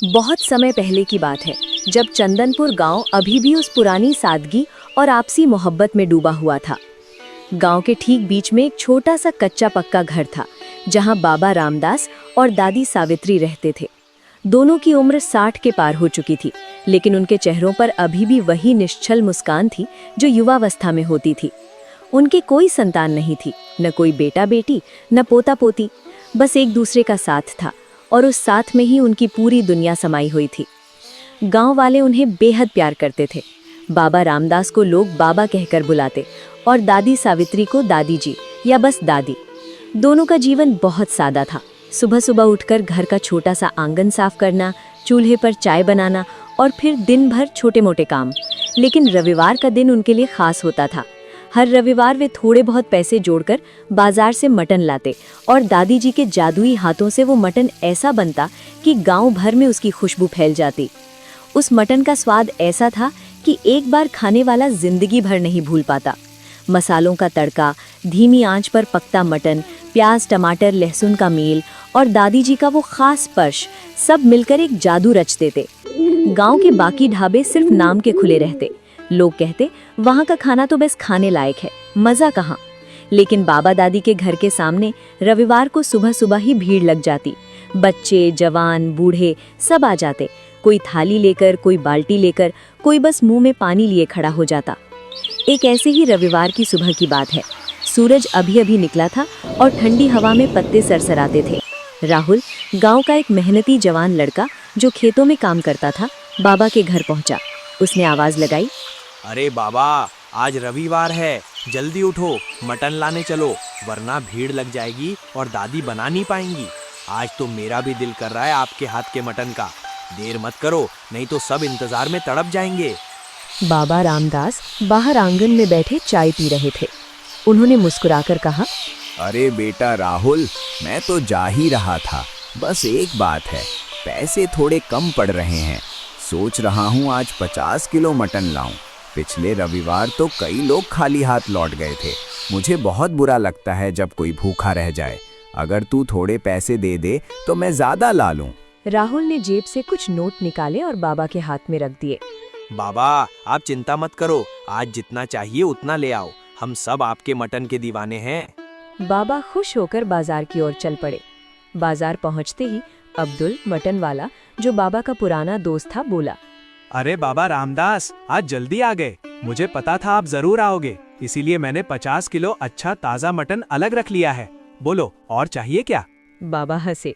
बहुत समय पहले की बात है, जब चंदनपुर गांव अभी भी उस पुरानी सादगी और आपसी मोहब्बत में डूबा हुआ था। गांव के ठीक बीच में एक छोटा सा कच्चा पक्का घर था, जहां बाबा रामदास और दादी सावित्री रहते थे। दोनों की उम्र 60 के पार हो चुकी थी, लेकिन उनके चेहरों पर अभी भी वही निश्चल मुस्कान थी जो युवावस्था में होती थी। उनकी कोई संतान नहीं थी, न कोई बेटा बेटी, न पोता पोती, बस एक दूसरे का साथ था, और उस साथ में ही उनकी पूरी दुनिया समाई हुई थी। गांव वाले उन्हें बेहद प्यार करते थे। बाबा रामदास को लोग बाबा कहकर बुलाते और दादी सावित्री को दादी जी या बस दादी। दोनों का जीवन बहुत सादा था। सुबह सुबह उठकर घर का छोटा सा आंगन साफ करना, चूल्हे पर चाय बनाना और फिर दिन भर छोटे मोटे काम। लेकिन रविवार का दिन उनके लिए खास होता था। हर रविवार वे थोड़े बहुत पैसे जोड़कर बाजार से मटन लाते और दादी जी के जादुई हाथों से वो मटन ऐसा बनता कि गांव भर में उसकी खुशबू फैल जाती। उस मटन का स्वाद ऐसा था कि एक बार खाने वाला जिंदगी भर नहीं भूल पाता। मसालों का तड़का, धीमी आंच पर पकता मटन, प्याज टमाटर लहसुन का मेल और दादी जी का वो खास स्पर्श, सब मिलकर एक जादू रच देते। गांव के बाकी ढाबे सिर्फ नाम के खुले रहते। लोग कहते वहाँ का खाना तो बस खाने लायक है, मज़ा कहाँ। लेकिन बाबा दादी के घर के सामने रविवार को सुबह सुबह ही भीड़ लग जाती। बच्चे जवान बूढ़े सब आ जाते, कोई थाली लेकर, कोई बाल्टी लेकर, कोई बस मुंह में पानी लिए खड़ा हो जाता। एक ऐसे ही रविवार की सुबह की बात है। सूरज अभी अभी निकला था और ठंडी हवा में पत्ते सरसराते थे। राहुल, गांव का एक मेहनती जवान लड़का जो खेतों में काम करता था, बाबा के घर पहुंचा। उसने आवाज लगाई, अरे बाबा, आज रविवार है, जल्दी उठो, मटन लाने चलो, वरना भीड़ लग जाएगी और दादी बना नहीं पाएंगी। आज तो मेरा भी दिल कर रहा है आपके हाथ के मटन का। देर मत करो, नहीं तो सब इंतजार में तड़प जाएंगे। बाबा रामदास बाहर आंगन में बैठे चाय पी रहे थे। उन्होंने मुस्कुराकर कहा, अरे बेटा राहुल, मैं तो जा ही रहा था। बस एक बात है, पैसे थोड़े कम पड़ रहे हैं। सोच रहा हूँ आज 50 किलो मटन लाऊं। पिछले रविवार तो कई लोग खाली हाथ लौट गए थे। मुझे बहुत बुरा लगता है जब कोई भूखा रह जाए। अगर तू थोड़े पैसे दे दे तो मैं ज्यादा ला लूं। राहुल ने जेब से कुछ नोट निकाले और बाबा के हाथ में रख दिए। बाबा, आप चिंता मत करो, आज जितना चाहिए उतना ले आओ। हम सब आपके मटन के दीवाने हैं। बाबा खुश होकर बाजार की ओर चल पड़े। बाजार पहुंचते ही अब्दुल, मटन वाला, जो बाबा का पुराना दोस्त था, बोला, अरे बाबा रामदास, आज जल्दी आ गए। मुझे पता था आप जरूर आओगे, इसीलिए मैंने 50 किलो अच्छा ताज़ा मटन अलग रख लिया है। बोलो, और चाहिए क्या? बाबा हंसे।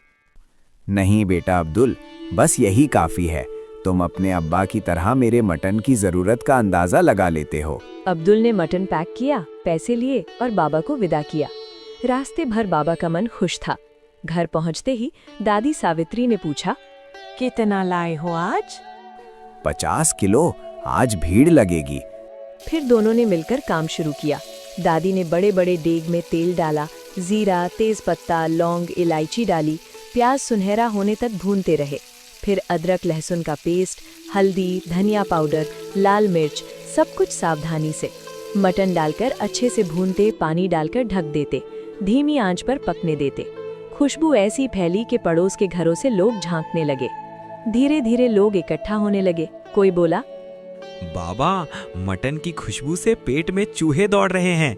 नहीं बेटा अब्दुल, बस यही काफी है। तुम अपने अब्बा की तरह मेरे मटन की जरूरत का अंदाजा लगा लेते हो। अब्दुल ने मटन पैक किया, पैसे लिए और बाबा को विदा किया। रास्ते भर बाबा का मन खुश था। घर पहुंचते ही दादी सावित्री ने पूछा, कितना लाए हो आज? 50 किलो, आज भीड़ लगेगी। फिर दोनों ने मिलकर काम शुरू किया। दादी ने बड़े बड़े देग में तेल डाला, जीरा, तेज पत्ता, लौंग, इलायची डाली, प्याज सुनहरा होने तक भूनते रहे। फिर अदरक लहसुन का पेस्ट, हल्दी, धनिया पाउडर, लाल मिर्च, सब कुछ सावधानी से। मटन डालकर अच्छे से भूनते, पानी डालकर ढक देते, धीमी आंच पर पकने देते। खुशबू ऐसी फैली कि पड़ोस के घरों से लोग झांकने लगे। धीरे धीरे लोग इकट्ठा होने लगे। कोई बोला, बाबा, मटन की खुशबू से पेट में चूहे दौड़ रहे हैं।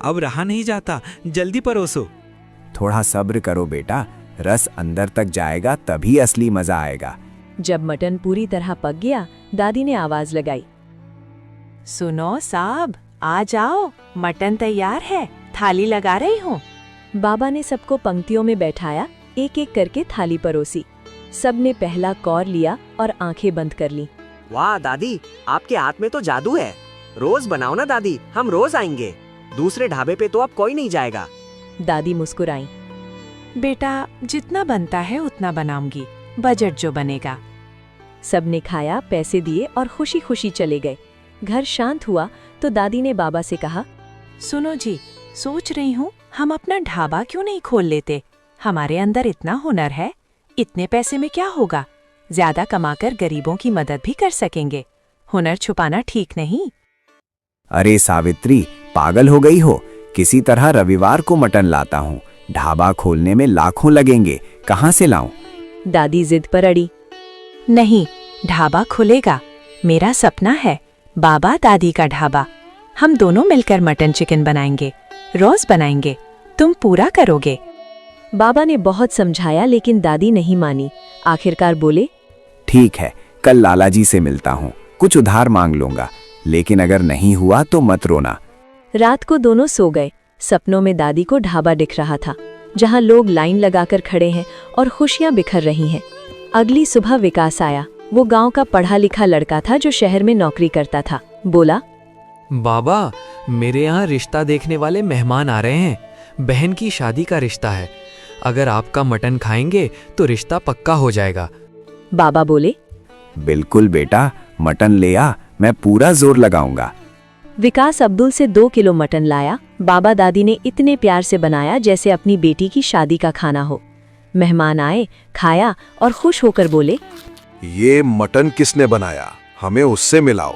अब रहा नहीं जाता, जल्दी परोसो। थोड़ा सब्र करो बेटा, रस अंदर तक जाएगा तभी असली मजा आएगा। जब मटन पूरी तरह पक गया, दादी ने आवाज लगाई, सुनो साहब, आ जाओ, मटन तैयार है, थाली लगा रही हूँ। बाबा ने सबको पंक्तियों में बैठाया, एक एक करके थाली परोसी। सबने पहला कौर लिया और आंखें बंद कर ली। वाह दादी, आपके हाथ में तो जादू है। रोज बनाओ ना दादी, हम रोज आएंगे। दूसरे ढाबे पे तो अब कोई नहीं जाएगा। दादी मुस्कुराई। बेटा, जितना बनता है उतना बनाऊंगी, बजट जो बनेगा। सबने खाया, पैसे दिए और खुशी खुशी चले गए। घर शांत हुआ तो दादी ने बाबा से कहा, सुनो जी, सोच रही हूँ हम अपना ढाबा क्यों नहीं खोल लेते? हमारे अंदर इतना हुनर है, इतने पैसे में क्या होगा? ज्यादा कमाकर गरीबों की मदद भी कर सकेंगे। हुनर छुपाना ठीक नहीं। अरे सावित्री, पागल हो गई हो? किसी तरह रविवार को मटन लाता हूँ। ढाबा खोलने में लाखों लगेंगे, कहाँ से लाऊं? दादी जिद पर अड़ी। नहीं, ढाबा खुलेगा। मेरा सपना है, बाबा दादी का ढाबा। हम दोनों मिलकर मटन चिकन बनाएंगे, रोज बनाएंगे। तुम पूरा करोगे? बाबा ने बहुत समझाया लेकिन दादी नहीं मानी। आखिरकार बोले, ठीक है, कल लाला जी से मिलता हूँ, कुछ उधार मांग लूंगा, लेकिन अगर नहीं हुआ तो मत रोना। रात को दोनों सो गए। सपनों में दादी को ढाबा दिख रहा था, जहां लोग लाइन लगाकर खड़े हैं और खुशियां बिखर रही हैं। अगली सुबह विकास आया। वो गांव का पढ़ा लिखा लड़का था जो शहर में नौकरी करता था। बोला, बाबा, मेरे यहाँ रिश्ता देखने वाले मेहमान आ रहे हैं। बहन की शादी का रिश्ता है। अगर आपका मटन खाएंगे तो रिश्ता पक्का हो जाएगा। बाबा बोले, बिल्कुल बेटा, मटन ले आ, मैं पूरा जोर लगाऊंगा। विकास अब्दुल से 2 किलो मटन लाया। बाबा दादी ने इतने प्यार से बनाया जैसे अपनी बेटी की शादी का खाना हो। मेहमान आए, खाया और खुश होकर बोले, ये मटन किसने बनाया? हमें उससे मिलाओ।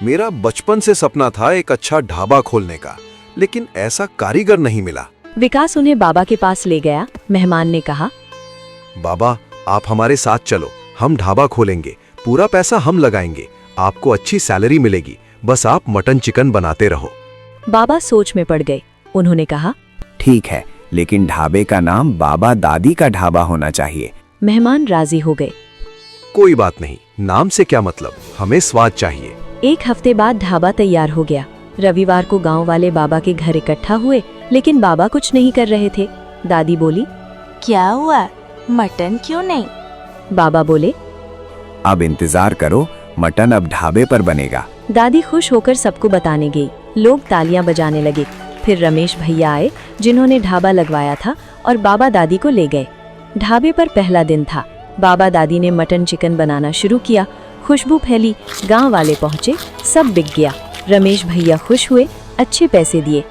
मेरा बचपन से सपना था एक अच्छा ढाबा खोलने का, लेकिन ऐसा कारीगर नहीं मिला। विकास उन्हें बाबा के पास ले गया। मेहमान ने कहा, बाबा, आप हमारे साथ चलो, हम ढाबा खोलेंगे, पूरा पैसा हम लगाएंगे, आपको अच्छी सैलरी मिलेगी, बस आप मटन चिकन बनाते रहो। बाबा सोच में पड़ गए। उन्होंने कहा, ठीक है, लेकिन ढाबे का नाम बाबा दादी का ढाबा होना चाहिए। मेहमान राजी हो गए। कोई बात नहीं, नाम से क्या मतलब, हमें स्वाद चाहिए। 1 हफ्ते बाद ढाबा तैयार हो गया। रविवार को गांव वाले बाबा के घर इकट्ठा हुए, लेकिन बाबा कुछ नहीं कर रहे थे। दादी बोली, क्या हुआ, मटन क्यों नहीं? बाबा बोले, अब इंतजार करो, मटन अब ढाबे पर बनेगा। दादी खुश होकर सबको बताने गई। लोग तालियां बजाने लगे। फिर रमेश भैया आए, जिन्होंने ढाबा लगवाया था, और बाबा दादी को ले गए। ढाबे पर पहला दिन था। बाबा दादी ने मटन चिकन बनाना शुरू किया। खुशबू फैली, गांव वाले पहुंचे, सब बिक गया। रमेश भैया खुश हुए, अच्छे पैसे दिए।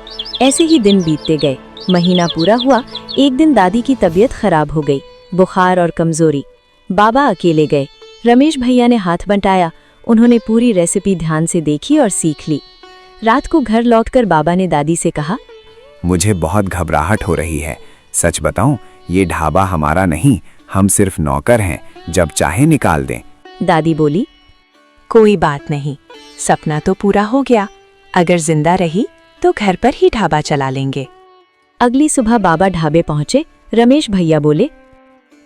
ऐसे ही दिन बीतते गए। महीना पूरा हुआ। एक दिन दादी की तबीयत खराब हो गई, बुखार और कमजोरी। बाबा अकेले गए। रमेश भैया ने हाथ बंटाया। उन्होंने पूरी रेसिपी ध्यान से देखी और सीख ली। रात को घर लौटकर बाबा ने दादी से कहा, मुझे बहुत घबराहट हो रही है। सच बताऊं, ये ढाबा हमारा नहीं, हम सिर्फ नौकर हैं, जब चाहे निकाल दें। दादी बोली, कोई बात नहीं, सपना तो पूरा हो गया। अगर जिंदा रही तो घर पर ही ढाबा चला लेंगे। अगली सुबह बाबा ढाबे पहुंचे। रमेश भैया बोले,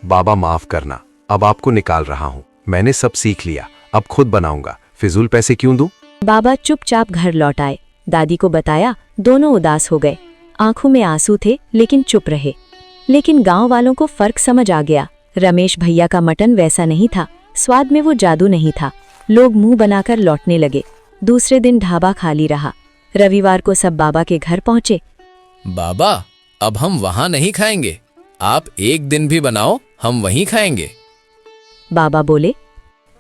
बाबा माफ करना, अब आपको निकाल रहा हूँ, मैंने सब सीख लिया, अब खुद बनाऊंगा, फिजूल पैसे क्यों दूं? बाबा चुपचाप घर लौट आए। दादी को बताया, दोनों उदास हो गए। आंखों में आंसू थे, लेकिन चुप रहे। लेकिन गांव वालों को फर्क समझ आ गया। रमेश भैया का मटन वैसा नहीं था, स्वाद में वो जादू नहीं था। लोग मुंह बनाकर लौटने लगे। दूसरे दिन ढाबा खाली रहा। रविवार को सब बाबा के घर पहुंचे। बाबा, अब हम वहाँ नहीं खाएंगे, आप एक दिन भी बनाओ, हम वहीं खाएंगे। बाबा बोले,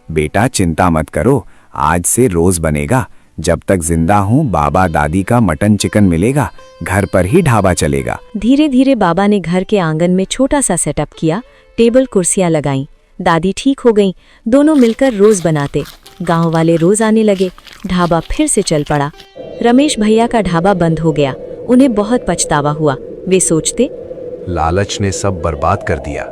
बेटा चिंता मत करो, आज से रोज बनेगा। जब तक जिंदा हूँ बाबा दादी का मटन चिकन मिलेगा, घर पर ही ढाबा चलेगा। धीरे धीरे बाबा ने घर के आंगन में छोटा सा सेटअप किया। टेबल कुर्सियां लगाईं। दादी ठीक हो गईं। दोनों मिलकर रोज बनाते। गांव वाले रोज आने लगे। ढाबा फिर से चल पड़ा। रमेश भैया का ढाबा बंद हो गया। उन्हें बहुत पछतावा हुआ। वे सोचते, लालच ने सब बर्बाद कर दिया।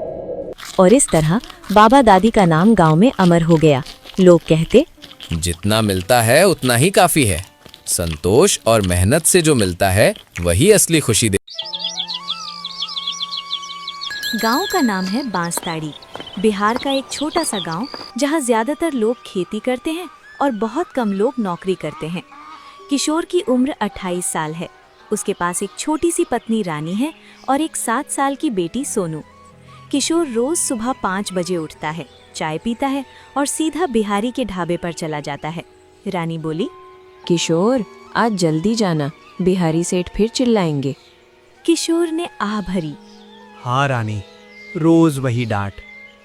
और इस तरह बाबा दादी का नाम गांव में अमर हो गया। लोग कहते, जितना मिलता है उतना ही काफी है। संतोष और मेहनत से जो मिलता है वही असली खुशी दे। गांव का नाम है बांसताड़ी। बिहार का एक छोटा सा गांव, जहां ज्यादातर लोग खेती करते हैं और बहुत कम लोग नौकरी करते हैं। किशोर की उम्र 28 साल है। उसके पास एक छोटी सी पत्नी रानी है और एक 7 साल की बेटी सोनू। किशोर रोज सुबह 5 बजे उठता है, चाय पीता है और सीधा बिहारी के ढाबे पर चला जाता है। रानी बोली, किशोर, आज जल्दी जाना, बिहारी सेठ फिर चिल्लाएंगे। किशोर ने आह भरी। हाँ रानी, रोज वही डांट,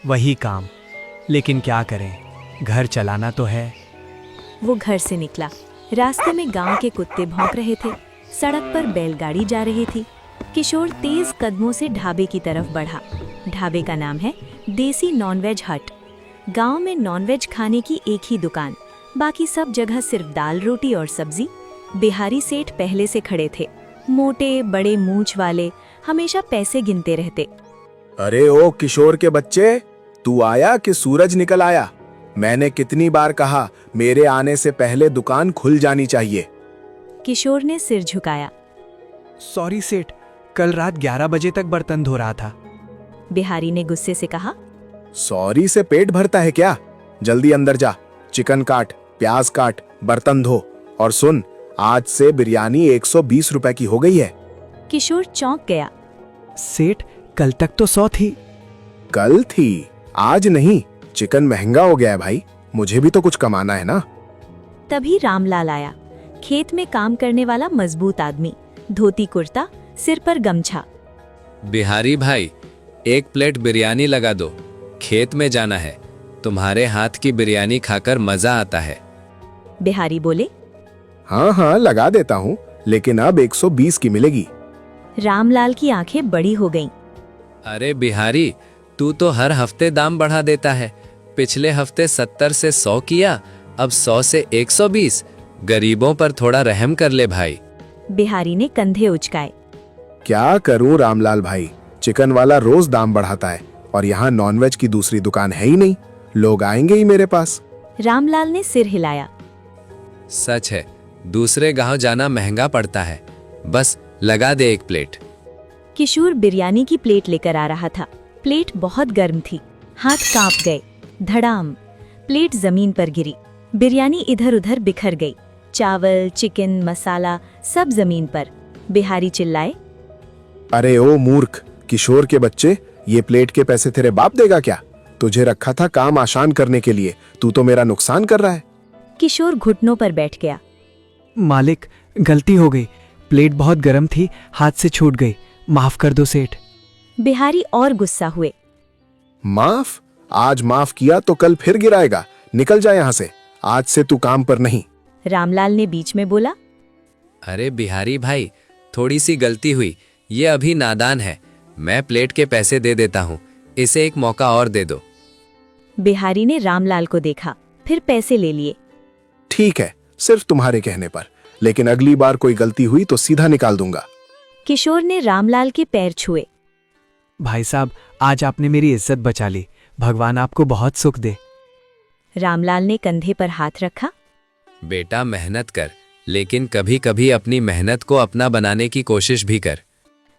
वही काम, लेकिन क्या करें, घर चलाना तो है। वो घर से निकला। रास्ते में गांव के कुत्ते भौंक रहे थे। सड़क पर बैलगाड़ी जा रही थी। किशोर तेज कदमों से ढाबे की तरफ बढ़ा। ढाबे का नाम है देसी नॉनवेज हट। गांव में नॉनवेज खाने की एक ही दुकान, बाकी सब जगह सिर्फ दाल रोटी और सब्जी। बिहारी सेठ पहले से खड़े थे, मोटे बड़े मूंछ वाले, हमेशा पैसे गिनते रहते। अरे ओ किशोर के बच्चे, तू आया कि सूरज निकल आया? मैंने कितनी बार कहा मेरे आने से पहले दुकान खुल जानी चाहिए। किशोर ने सिर झुकाया। सॉरी सेठ, कल रात 11 बजे तक बर्तन धो रहा था। बिहारी ने गुस्से से कहा। सॉरी से पेट भरता है क्या? जल्दी अंदर जा, चिकन काट, प्याज काट, बर्तन धो। और सुन, आज से बिरयानी 120 रुपए की हो गई है। किशोर चौंक गया। सेठ, कल तक तो 100 थी। कल थी, आज नहीं। चिकन महंगा हो गया है भाई, मुझे भी तो कुछ कमाना है ना। तभी रामलाल आया। खेत में काम करने वाला मजबूत आदमी, धोती कुर्ता, सिर पर गमछा। बिहारी भाई, 1 प्लेट बिरयानी लगा दो, खेत में जाना है। तुम्हारे हाथ की बिरयानी खाकर मजा आता है। बिहारी बोले। हाँ हाँ लगा देता हूँ, लेकिन अब 120 की मिलेगी। रामलाल की आंखें बड़ी हो गईं। अरे बिहारी, तू तो हर हफ्ते दाम बढ़ा देता है। पिछले हफ्ते 70 से 100 किया, अब 100 से 120। गरीबों पर थोड़ा रहम कर ले भाई। बिहारी ने कंधे उचकाए। क्या करूं रामलाल भाई, चिकन वाला रोज दाम बढ़ाता है और यहाँ नॉनवेज की दूसरी दुकान है ही नहीं। लोग आएंगे ही मेरे पास। रामलाल ने सिर हिलाया। सच है, दूसरे गांव जाना महंगा पड़ता है। बस लगा दे 1 प्लेट। किशोर बिरयानी की प्लेट लेकर आ रहा था। प्लेट बहुत गर्म थी, हाथ कांप गए। धड़ाम, प्लेट जमीन पर गिरी। बिरयानी इधर उधर बिखर गई। चावल, चिकन, मसाला सब जमीन पर। बिहारी चिल्लाए। अरे ओ मूर्ख, किशोर के बच्चे, ये प्लेट के पैसे तेरे बाप देगा क्या? तुझे रखा था काम आसान करने के लिए, तू तो मेरा नुकसान कर रहा है। किशोर घुटनों पर बैठ गया। मालिक, गलती हो गई। प्लेट बहुत गर्म थी, हाथ से छूट गई। माफ कर दो सेठ। बिहारी और गुस्सा हुए। माफ? आज माफ किया तो कल फिर गिराएगा। निकल जा यहाँ से, आज से तू काम पर नहीं। रामलाल ने बीच में बोला। अरे बिहारी भाई, थोड़ी सी गलती हुई, ये अभी नादान है। मैं प्लेट के पैसे दे देता हूँ, इसे एक मौका और दे दो। बिहारी ने रामलाल को देखा, फिर पैसे ले लिए। ठीक है, सिर्फ तुम्हारे कहने पर, लेकिन अगली बार कोई गलती हुई तो सीधा निकाल दूंगा। किशोर ने रामलाल के पैर छुए। भाई साहब, आज आपने मेरी इज्जत बचा ली। भगवान आपको बहुत सुख दे। रामलाल ने कंधे पर हाथ रखा। बेटा मेहनत कर, लेकिन कभी कभी अपनी मेहनत को अपना बनाने की कोशिश भी कर।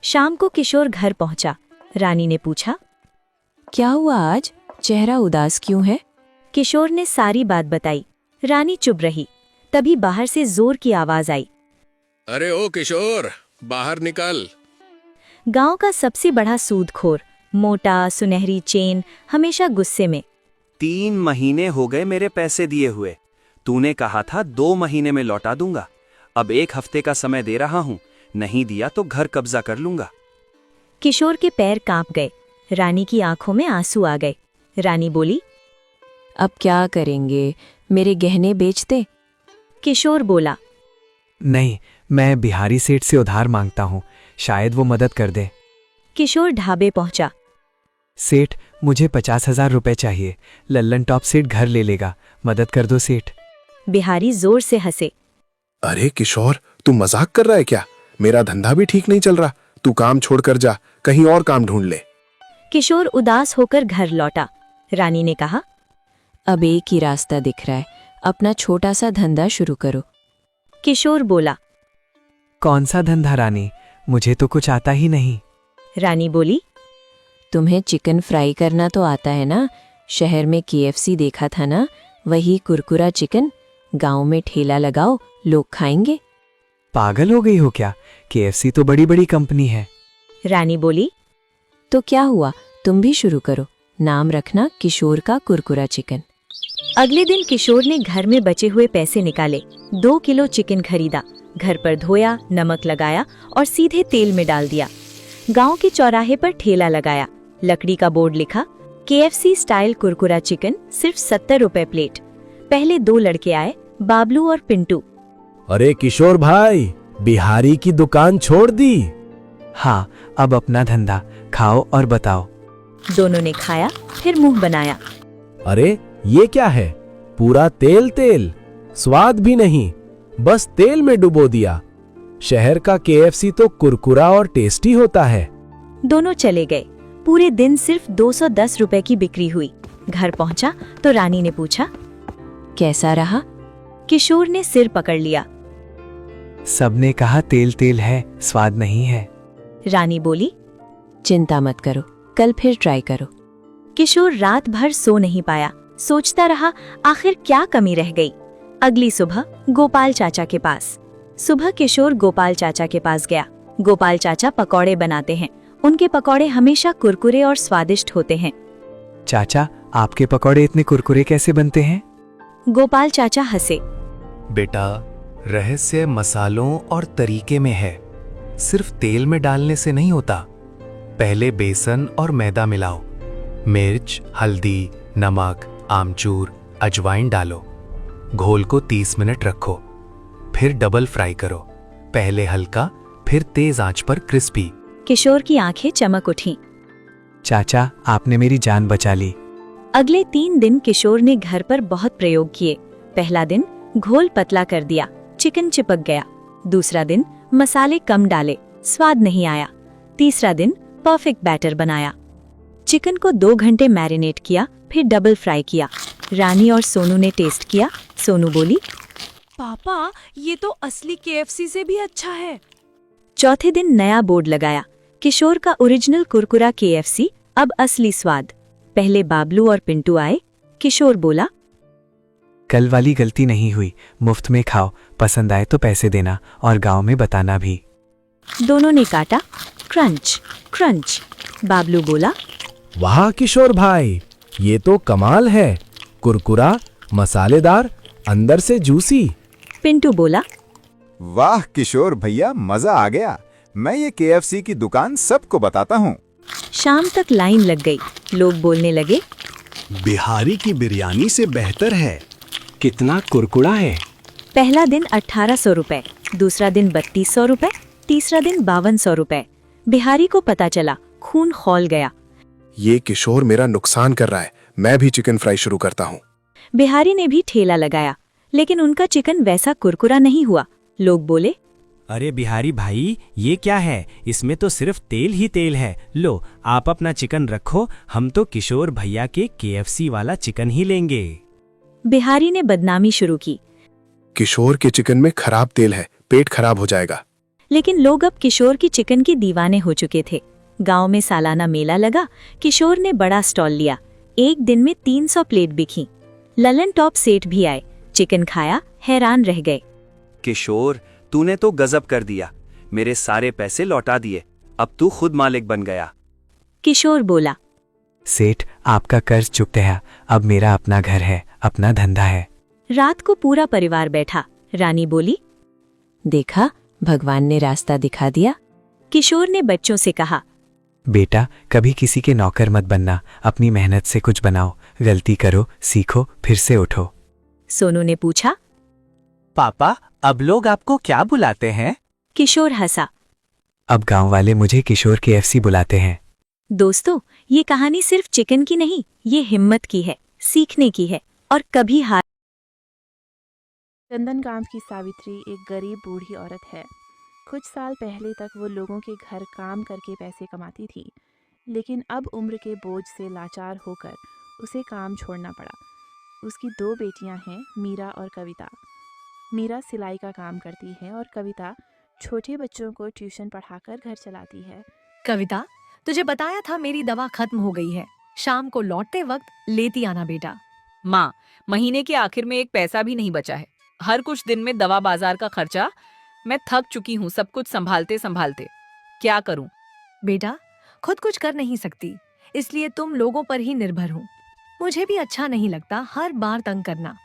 शाम को किशोर घर पहुंचा। रानी ने पूछा। क्या हुआ आज? चेहरा उदास क्यों है? किशोर ने सारी बात बताई। रानी चुप रही। तभी बाहर से जोर की आवाज आई। अरे ओ किशोर, बाहर निकल। गांव का सबसे बड़ा सूदखोर, मोटा सुनहरी चेन, हमेशा गुस्से में। 3 महीने हो गए मेरे पैसे दिए हुए। तूने कहा था 2 महीने में लौटा दूंगा। अब 1 हफ्ते का समय दे रहा हूँ, नहीं दिया तो घर कब्जा कर लूंगा। किशोर के पैर कांप गए। रानी की आंखों में आंसू आ गए। रानी बोली। अब क्या करेंगे? मेरे गहने बेच दे। किशोर बोला। नहीं, मैं बिहारी सेठ से उधार मांगता हूँ, शायद वो मदद कर दे। किशोर ढाबे पहुंचा। सेठ, मुझे 50,000 रुपए चाहिए। लल्लन टॉप सेठ घर ले लेगा, मदद कर दो सेठ। बिहारी जोर से हंसे। अरे किशोर, तू मजाक कर रहा है क्या? मेरा धंधा भी ठीक नहीं चल रहा। तू काम छोड़कर जा, कहीं और काम ढूंढ ले। किशोर उदास होकर घर लौटा। रानी ने कहा। अब एक ही रास्ता दिख रहा है, अपना छोटा सा धंधा शुरू करो। किशोर बोला। कौन सा धंधा रानी? मुझे तो कुछ आता ही नहीं। रानी बोली। तुम्हें चिकन फ्राई करना तो आता है ना? शहर में KFC देखा था ना, वही कुरकुरा चिकन। गांव में ठेला लगाओ, लोग खाएंगे। पागल हो गई हो क्या? KFC तो बड़ी बड़ी कंपनी है। रानी बोली। तो क्या हुआ, तुम भी शुरू करो। नाम रखना किशोर का कुरकुरा चिकन। अगले दिन किशोर ने घर में बचे हुए पैसे निकाले। 2 किलो चिकन खरीदा, घर पर धोया, नमक लगाया और सीधे तेल में डाल दिया। गांव के चौराहे पर ठेला लगाया। लकड़ी का बोर्ड लिखा, KFC स्टाइल कुरकुरा चिकन, सिर्फ 70 रुपए प्लेट। पहले 2 लड़के आए, बाबलू और पिंटू। अरे किशोर भाई, बिहारी की दुकान छोड़ दी? हाँ, अब अपना धंधा, खाओ और बताओ। दोनों ने खाया, फिर मुंह बनाया। अरे ये क्या है? पूरा तेल तेल, स्वाद भी नहीं, बस तेल में डुबो दिया। शहर का KFC तो कुरकुरा और टेस्टी होता है। दोनों चले गए। पूरे दिन सिर्फ 210 रुपए की बिक्री हुई। घर पहुंचा तो रानी ने पूछा, कैसा रहा? किशोर ने सिर पकड़ लिया। सबने कहा तेल तेल है, स्वाद नहीं है। रानी बोली, चिंता मत करो, कल फिर ट्राई करो। किशोर रात भर सो नहीं पाया, सोचता रहा आखिर क्या कमी रह गई। अगली सुबह गोपाल चाचा के पास। सुबह किशोर गोपाल चाचा के पास गया। गोपाल चाचा पकौड़े बनाते हैं। उनके पकौड़े हमेशा कुरकुरे और स्वादिष्ट होते हैं। चाचा, आपके पकौड़े इतने कुरकुरे कैसे बनते हैं? गोपाल चाचा हंसे। बेटा, रहस्य मसालों और तरीके में है। सिर्फ तेल में डालने से नहीं होता। पहले बेसन और मैदा मिलाओ, मिर्च, हल्दी, नमक, आमचूर, अजवाइन डालो। घोल को 30 मिनट रखो, फिर डबल फ्राई करो। पहले हल्का, फिर तेज आंच पर क्रिस्पी। किशोर की आंखें चमक उठीं। चाचा, आपने मेरी जान बचा ली। अगले 3 दिन किशोर ने घर पर बहुत प्रयोग किए। पहला दिन घोल पतला कर दिया, चिकन चिपक गया। दूसरा दिन मसाले कम डाले, स्वाद नहीं आया। तीसरा दिन परफेक्ट बैटर बनाया। चिकन को 2 घंटे मैरिनेट किया, फिर डबल फ्राई किया। रानी और सोनू ने टेस्ट किया। सोनू बोली, पापा, ये तो असली KFC से भी अच्छा है। चौथे दिन नया बोर्ड लगाया। किशोर का ओरिजिनल कुरकुरा KFC, अब असली स्वाद। पहले बाबलू और पिंटू आए। किशोर बोला, कल वाली गलती नहीं हुई, मुफ्त में खाओ, पसंद आए तो पैसे देना और गांव में बताना भी। दोनों ने काटा, क्रंच क्रंच। बाबलू बोला, वाह किशोर भाई, ये तो कमाल है। कुरकुरा, मसालेदार, अंदर से जूसी। पिंटू बोला, वाह किशोर भैया, मजा आ गया। मैं ये KFC की दुकान सबको बताता हूँ। शाम तक लाइन लग गई। लोग बोलने लगे, बिहारी की बिरयानी से बेहतर है। कितना कुरकुरा है। पहला दिन 1800 रुपए, दूसरा दिन 3200 रुपए, तीसरा दिन 5200 रुपए। बिहारी को पता चला, खून खौल गया। ये किशोर मेरा नुकसान कर रहा है, मैं भी चिकन फ्राई शुरू करता हूँ। बिहारी ने भी ठेला लगाया, लेकिन उनका चिकन वैसा कुरकुरा नहीं हुआ। लोग बोले, अरे बिहारी भाई, ये क्या है? इसमें तो सिर्फ तेल ही तेल है। लो, आप अपना चिकन रखो, हम तो किशोर भैया के KFC वाला चिकन ही लेंगे। बिहारी ने बदनामी शुरू की। किशोर के चिकन में खराब तेल है, पेट खराब हो जाएगा। लेकिन लोग अब किशोर की चिकन के दीवाने हो चुके थे। गांव में सालाना मेला लगा। किशोर ने बड़ा स्टॉल लिया। एक दिन में 300 प्लेट बिकी। ललन टॉप सेठ भी आए। चिकन खाया, हैरान रह गए। किशोर, तूने तो गजब कर दिया। मेरे सारे पैसे लौटा दिए। अब तू खुद मालिक बन गया। किशोर बोला, सेठ, आपका कर्ज चुकते है। अब मेरा अपना घर है, अपना धंधा है। रात को पूरा परिवार बैठा। रानी बोली, देखा, भगवान ने रास्ता दिखा दिया। किशोर ने बच्चों से कहा, बेटा, कभी किसी के नौकर मत बनना, अपनी मेहनत से कुछ बनाओ। गलती करो, सीखो, फिर से उठो। सोनू ने पूछा, पापा, अब लोग आपको क्या बुलाते हैं? किशोर हंसा। अब गांव वाले मुझे किशोर KFC बुलाते हैं। दोस्तों, ये कहानी सिर्फ चिकन की नहीं, ये हिम्मत की है, सीखने की है और कभी हार। चंदन गांव की सावित्री एक गरीब बूढ़ी औरत है। कुछ साल पहले तक वो लोगों के घर काम करके पैसे कमाती थी, लेकिन अब उम्र के बोझ से लाचार होकर उसे काम छोड़ना पड़ा। उसकी 2 बेटियां हैं, मीरा और कविता। मीरा सिलाई का काम करती है और कविता छोटे बच्चों को ट्यूशन पढ़ाकर घर चलाती है। कविता, तुझे बताया था मेरी दवा खत्म हो गई है। शाम को लौटते वक्त लेती आना बेटा। माँ, महीने के आखिर में एक पैसा भी नहीं बचा है। हर कुछ दिन में दवा बाजार का खर्चा। मैं थक चुकी हूँ सब कुछ संभालते संभालते। क्या करूँ? बेटा, खुद कुछ कर नहीं सकती, इसलिए तुम लोगों पर ही निर्भर हो। मुझे भी अच्छा नहीं लगता हर बार तंग करना।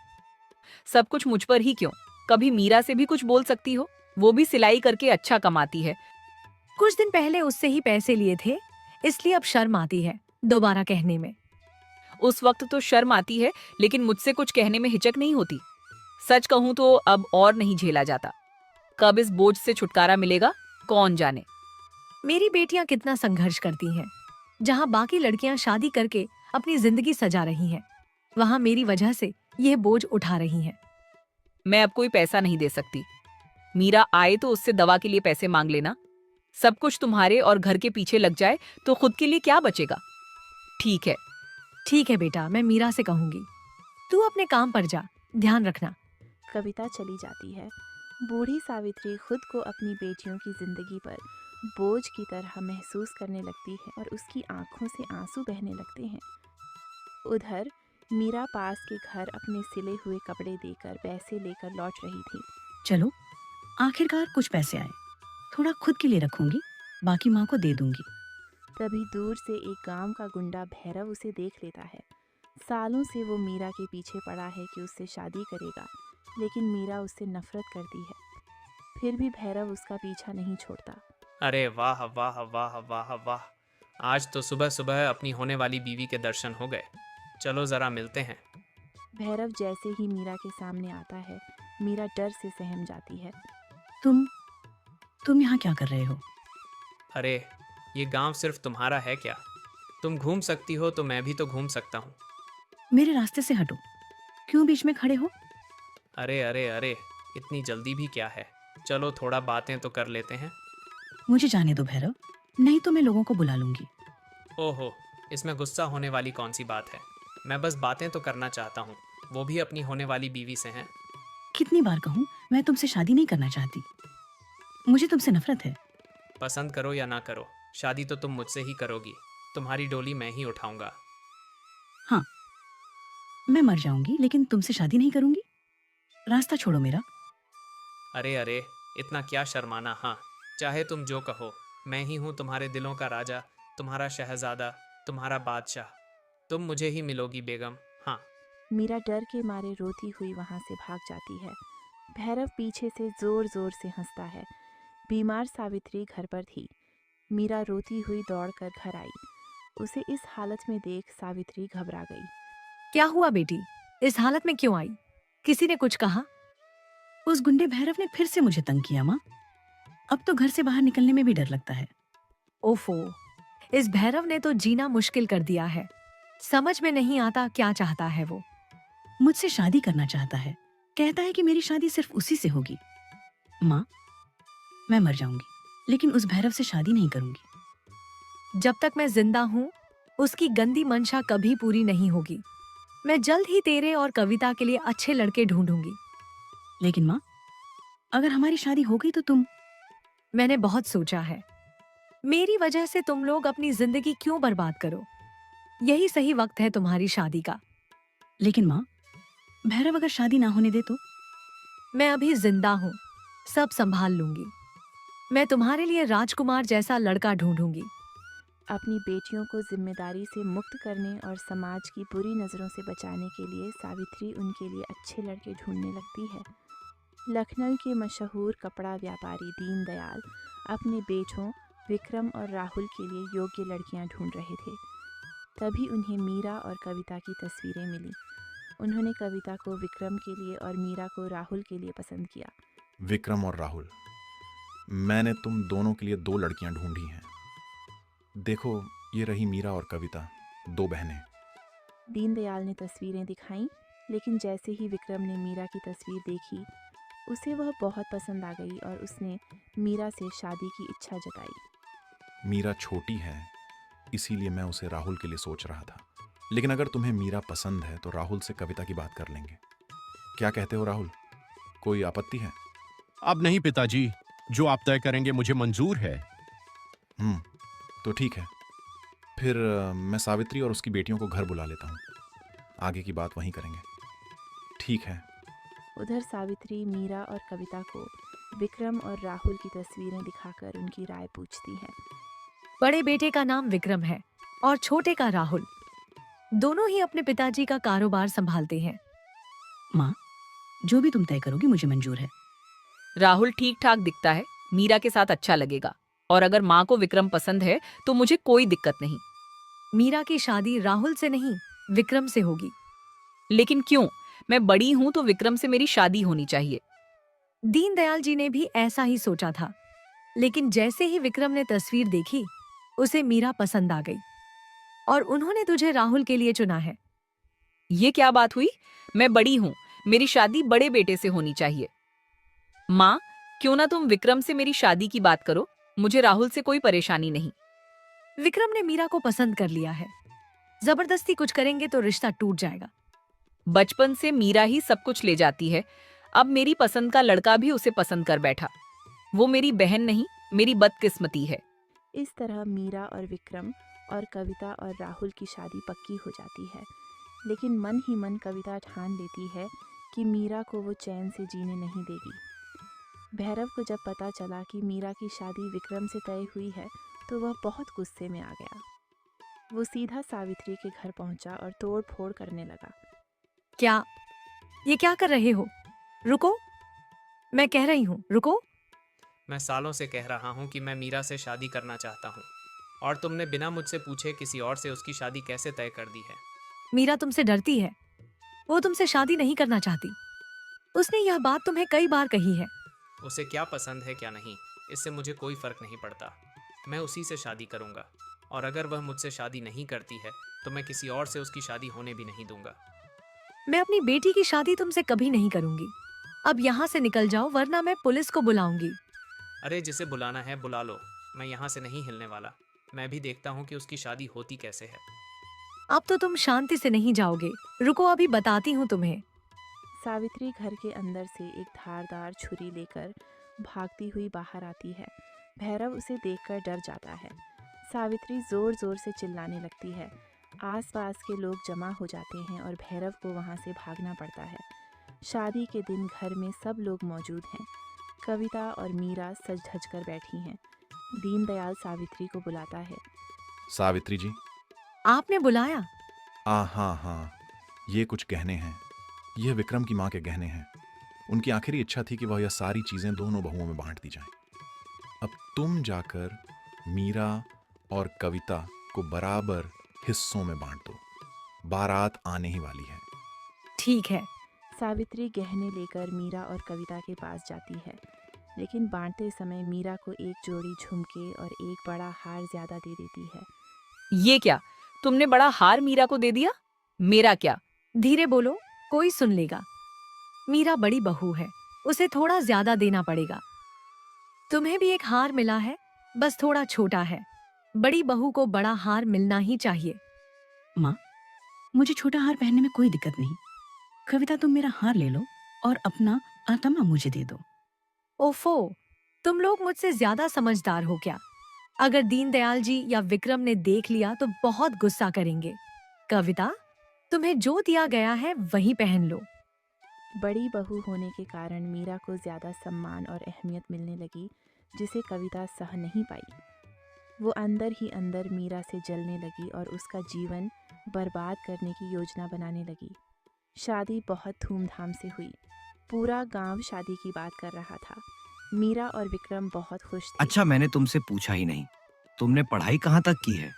सब कुछ मुझ पर ही क्यों? कभी मीरा से भी कुछ बोल सकती हो, वो भी सिलाई करके अच्छा कमाती है। कुछ दिन पहले उससे ही पैसे लिए थे, इसलिए अब शर्म आती है दोबारा कहने में। उस वक्त तो शर्म आती है, लेकिन मुझसे कुछ कहने में हिचक नहीं होती। सच कहूँ तो अब और नहीं झेला जाता। कब इस बोझ से छुटकारा मिलेगा, कौन जाने। मेरी बेटियां कितना संघर्ष करती हैं। जहां बाकी लड़कियां शादी करके अपनी जिंदगी सजा रही हैं, वहां मेरी वजह से यह बोझ उठा रही हैं। मैं अब कोई पैसा नहीं दे सकती। मीरा आए तो उससे दवा के लिए पैसे मांग लेना। सब कुछ तुम्हारे और घर के पीछे लग जाए तो खुद के लिए क्या बचेगा? ठीक है बेटा, मैं मीरा से कहूंगी। तू अपने काम पर जा, ध्यान रखना। कविता चली जाती है। बूढ़ी सावित्री खुद को अपनी बेटियों की जिंदगी पर बोझ की तरह महसूस करने लगती है और उसकी आंखों से आंसू बहने लगते हैं। उधर मीरा पास के घर अपने सिले हुए कपड़े देकर पैसे लेकर लौट रही थी। चलो, आखिरकार कुछ पैसे आए। थोड़ा खुद के लिए रखूंगी, बाकी माँ को दे दूंगी। तभी दूर से एक गांव का गुंडा भैरव उसे देख लेता है। सालों से वो मीरा के पीछे पड़ा है कि उससे शादी करेगा, लेकिन मीरा उससे नफरत करती है। फिर भी भैरव उसका पीछा नहीं छोड़ता। अरे वाह वाह वाह वाह वाह, आज तो सुबह सुबह अपनी होने वाली बीवी के दर्शन हो गए। चलो जरा मिलते हैं। भैरव जैसे ही मीरा के सामने आता है, मीरा डर से सहम जाती है। तुम यहाँ क्या कर रहे हो? अरे ये गांव सिर्फ तुम्हारा है क्या? तुम घूम सकती हो तो मैं भी तो घूम सकता हूँ। मेरे रास्ते से हटो, क्यों बीच में खड़े हो? अरे अरे अरे, इतनी जल्दी भी क्या है? चलो थोड़ा बातें तो कर लेते हैं। मुझे जाने दो भैरव, नहीं तो मैं लोगों को बुला लूंगी। ओहो, इसमें गुस्सा होने वाली कौन सी बात है? मैं बस बातें तो करना चाहता हूँ, वो भी अपनी होने वाली बीवी से हैं। कितनी बार कहूँ, मैं तुमसे शादी नहीं करना चाहती। मुझे तुमसे नफरत है। पसंद करो या ना करो, शादी तो तुम मुझसे ही करोगी। तुम्हारी डोली मैं ही उठाऊंगा। हाँ, मैं मर जाऊंगी लेकिन तुमसे शादी नहीं करूंगी। रास्ता छोड़ो मेरा। अरे अरे, इतना क्या शर्माना। हाँ, चाहे तुम जो कहो, मैं ही हूँ तुम्हारे दिलों का राजा, तुम्हारा शहजादा, तुम्हारा बादशाह। तुम मुझे ही मिलोगी बेगम। हाँ। मीरा डर के मारे रोती हुई वहां से भाग जाती है। भैरव पीछे से जोर जोर से हंसता है। बीमार सावित्री घर पर थी। मीरा रोती हुई दौड़कर घर आई। उसे इस हालत में देख सावित्री घबरा गई। क्या हुआ बेटी? इस हालत में क्यों आई? किसी ने कुछ कहा? उस गुंडे भैरव ने फिर से मुझे तंग किया माँ। अब तो घर से बाहर निकलने में भी डर लगता है। ओफो, इस भैरव ने तो जीना मुश्किल कर दिया है। समझ में नहीं आता क्या चाहता है वो। मुझसे शादी करना चाहता है, कहता है कि मेरी शादी सिर्फ उसी से होगी। माँ, मैं मर जाऊंगी लेकिन उस भैरव से शादी नहीं करूंगी। जब तक मैं जिंदा हूँ, उसकी गंदी मंशा कभी पूरी नहीं होगी। मैं जल्द ही तेरे और कविता के लिए अच्छे लड़के ढूंढूंगी। लेकिन माँ, अगर हमारी शादी हो गई तो तुम? मैंने बहुत सोचा है। मेरी वजह से तुम लोग अपनी जिंदगी क्यों बर्बाद करो? यही सही वक्त है तुम्हारी शादी का। लेकिन माँ, भैरव अगर शादी ना होने दे तो? मैं अभी जिंदा हूँ, सब संभाल लूंगी। मैं तुम्हारे लिए राजकुमार जैसा लड़का ढूंढूंगी। अपनी बेटियों को जिम्मेदारी से मुक्त करने और समाज की बुरी नज़रों से बचाने के लिए सावित्री उनके लिए अच्छे लड़के ढूंढने लगती है। लखनऊ के मशहूर कपड़ा व्यापारी दीनदयाल अपने बेटों विक्रम और राहुल के लिए योग्य लड़कियां ढूंढ रहे थे। तभी उन्हें मीरा और कविता की तस्वीरें मिली। उन्होंने कविता को विक्रम के लिए और मीरा को राहुल के लिए पसंद किया। विक्रम और राहुल, मैंने तुम दोनों के लिए 2 लड़कियां ढूंढी हैं। देखो, ये रही मीरा और कविता, 2 बहनें। दीनदयाल ने तस्वीरें दिखाईं, लेकिन जैसे ही विक्रम ने मीरा की तस्वीर देखी, उसे वह बहुत पसंद आ गई और उसने मीरा से शादी की इच्छा जताई। मीरा छोटी है, इसीलिए मैं उसे राहुल के लिए सोच रहा था। लेकिन अगर तुम्हें मीरा पसंद है तो राहुल से कविता की बात कर लेंगे। क्या कहते हो राहुल, कोई आपत्ति है? अब नहीं पिताजी, जो आप तय करेंगे मुझे मंजूर है। तो ठीक है, फिर मैं सावित्री और उसकी बेटियों को घर बुला लेता हूँ। आगे की बात वहीं करेंगे। ठीक है। उधर सावित्री मीरा और कविता को विक्रम और राहुल की तस्वीरें दिखाकर उनकी राय पूछती है। बड़े बेटे का नाम विक्रम है और छोटे का राहुल। दोनों ही अपने पिताजी का कारोबार संभालते हैं। माँ, जो भी तुम तय करोगी मुझे मंजूर है। राहुल ठीक ठाक दिखता है, मीरा के साथ अच्छा लगेगा, और अगर माँ को विक्रम पसंद है तो मुझे कोई दिक्कत नहीं। मीरा की शादी राहुल से नहीं, विक्रम से होगी। लेकिन क्यों? मैं बड़ी हूं तो विक्रम से मेरी शादी होनी चाहिए। दीनदयाल जी ने भी ऐसा ही सोचा था, लेकिन जैसे ही विक्रम ने तस्वीर देखी, उसे मीरा पसंद आ गई और उन्होंने तुझे राहुल के लिए चुना है। ये क्या बात हुई? मैं बड़ी हूं, मेरी शादी बड़े बेटे से होनी चाहिए। माँ, क्यों ना तुम विक्रम से मेरी शादी की बात करो? मुझे राहुल से कोई परेशानी नहीं। विक्रम ने मीरा को पसंद कर लिया है। जबरदस्ती कुछ करेंगे तो रिश्ता टूट जाएगा। बचपन से मीरा ही सब कुछ ले जाती है, अब मेरी पसंद का लड़का भी उसे पसंद कर बैठा। वो मेरी बहन नहीं, मेरी बदकिस्मती है। इस तरह मीरा और विक्रम और कविता और राहुल की शादी पक्की हो जाती है। लेकिन मन ही मन कविता ठान लेती है कि मीरा को वो चैन से जीने नहीं देगी। भैरव को जब पता चला कि मीरा की शादी विक्रम से तय हुई है तो वह बहुत गुस्से में आ गया। वो सीधा सावित्री के घर पहुंचा और तोड़ फोड़ करने लगा। ये क्या कर रहे हो? रुको, मैं कह रही हूँ, रुको। मैं सालों से कह रहा हूँ कि मैं मीरा से शादी करना चाहता हूँ, और तुमने बिना मुझसे पूछे किसी और से उसकी शादी कैसे तय कर दी है? मीरा तुमसे डरती है, वो तुमसे शादी नहीं करना चाहती। उसने यह बात तुम्हें कई बार कही है। उसे क्या पसंद है क्या नहीं, इससे मुझे कोई फर्क नहीं पड़ता। मैं उसी से शादी करूँगा, और अगर वह मुझसे शादी नहीं करती है तो मैं किसी और से उसकी शादी होने भी नहीं दूंगा। मैं अपनी बेटी की शादी तुमसे कभी नहीं करूंगी। अब यहाँ से निकल जाओ वरना मैं पुलिस को बुलाऊंगी। अरे जिसे बुलाना है बुला लो, मैं यहाँ से नहीं हिलने वाला। मैं भी देखता हूँ कि उसकी शादी होती कैसे है। अब तो तुम शांति से नहीं जाओगे, रुको अभी बताती हूँ तुम्हें। सावित्री घर के अंदर से एक धारदार छुरी लेकर भागती हुई बाहर आती है। भैरव उसे देखकर डर जाता है। सावित्री जोर जोर से चिल्लाने लगती है। आसपास के लोग जमा हो जाते हैं और भैरव को वहां से भागना पड़ता है। शादी के दिन घर में सब लोग मौजूद हैं। कविता और मीरा सज धज कर बैठी हैं। दीनदयाल सावित्री को बुलाता है। सावित्री जी। आपने बुलाया? हाँ, ये कुछ गहने हैं। यह विक्रम की माँ के गहने हैं। उनकी आखिरी इच्छा थी कि वह यह सारी चीजें दोनों बहुओं में बांट दी जाएं। अब तुम जाकर मीरा और कविता को बराबर हिस्सों में बांट दो। बारात आने ही वाली है। ठीक है। सावित्री गहने लेकर मीरा और कविता के पास जाती है, लेकिन बांटते समय मीरा को एक जोड़ी झुमके और एक बड़ा हार ज्यादा दे देती है। ये क्या, तुमने बड़ा हार मीरा को दे दिया? मेरा क्या? धीरे बोलो, कोई सुन लेगा। मीरा बड़ी बहू है, उसे थोड़ा ज्यादा देना पड़ेगा। तुम्हें भी एक हार मिला है, बस थोड़ा छोटा है। बड़ी बहू को बड़ा हार मिलना ही चाहिए। माँ, मुझे छोटा हार पहनने में कोई दिक्कत नहीं। कविता तुम मेरा हार ले लो और अपना आतमा मुझे दे दो। ओफो, तुम लोग मुझसे ज्यादा समझदार हो क्या? अगर दीनदयाल जी या विक्रम ने देख लिया तो बहुत गुस्सा करेंगे। कविता, तुम्हें जो दिया गया है वही पहन लो। बड़ी बहू होने के कारण मीरा को ज्यादा सम्मान और अहमियत मिलने लगी, जिसे कविता सह नहीं पाई। वो अंदर ही अंदर मीरा से जलने लगी और उसका जीवन बर्बाद करने की योजना बनाने लगी। शादी बहुत धूमधाम से हुई। पूरा गांव शादी की बात कर रहा था। मीरा और विक्रम बहुत खुश थे। अच्छा, मैंने तुमसे पूछा ही नहीं, तुमने पढ़ाई कहाँ तक की है?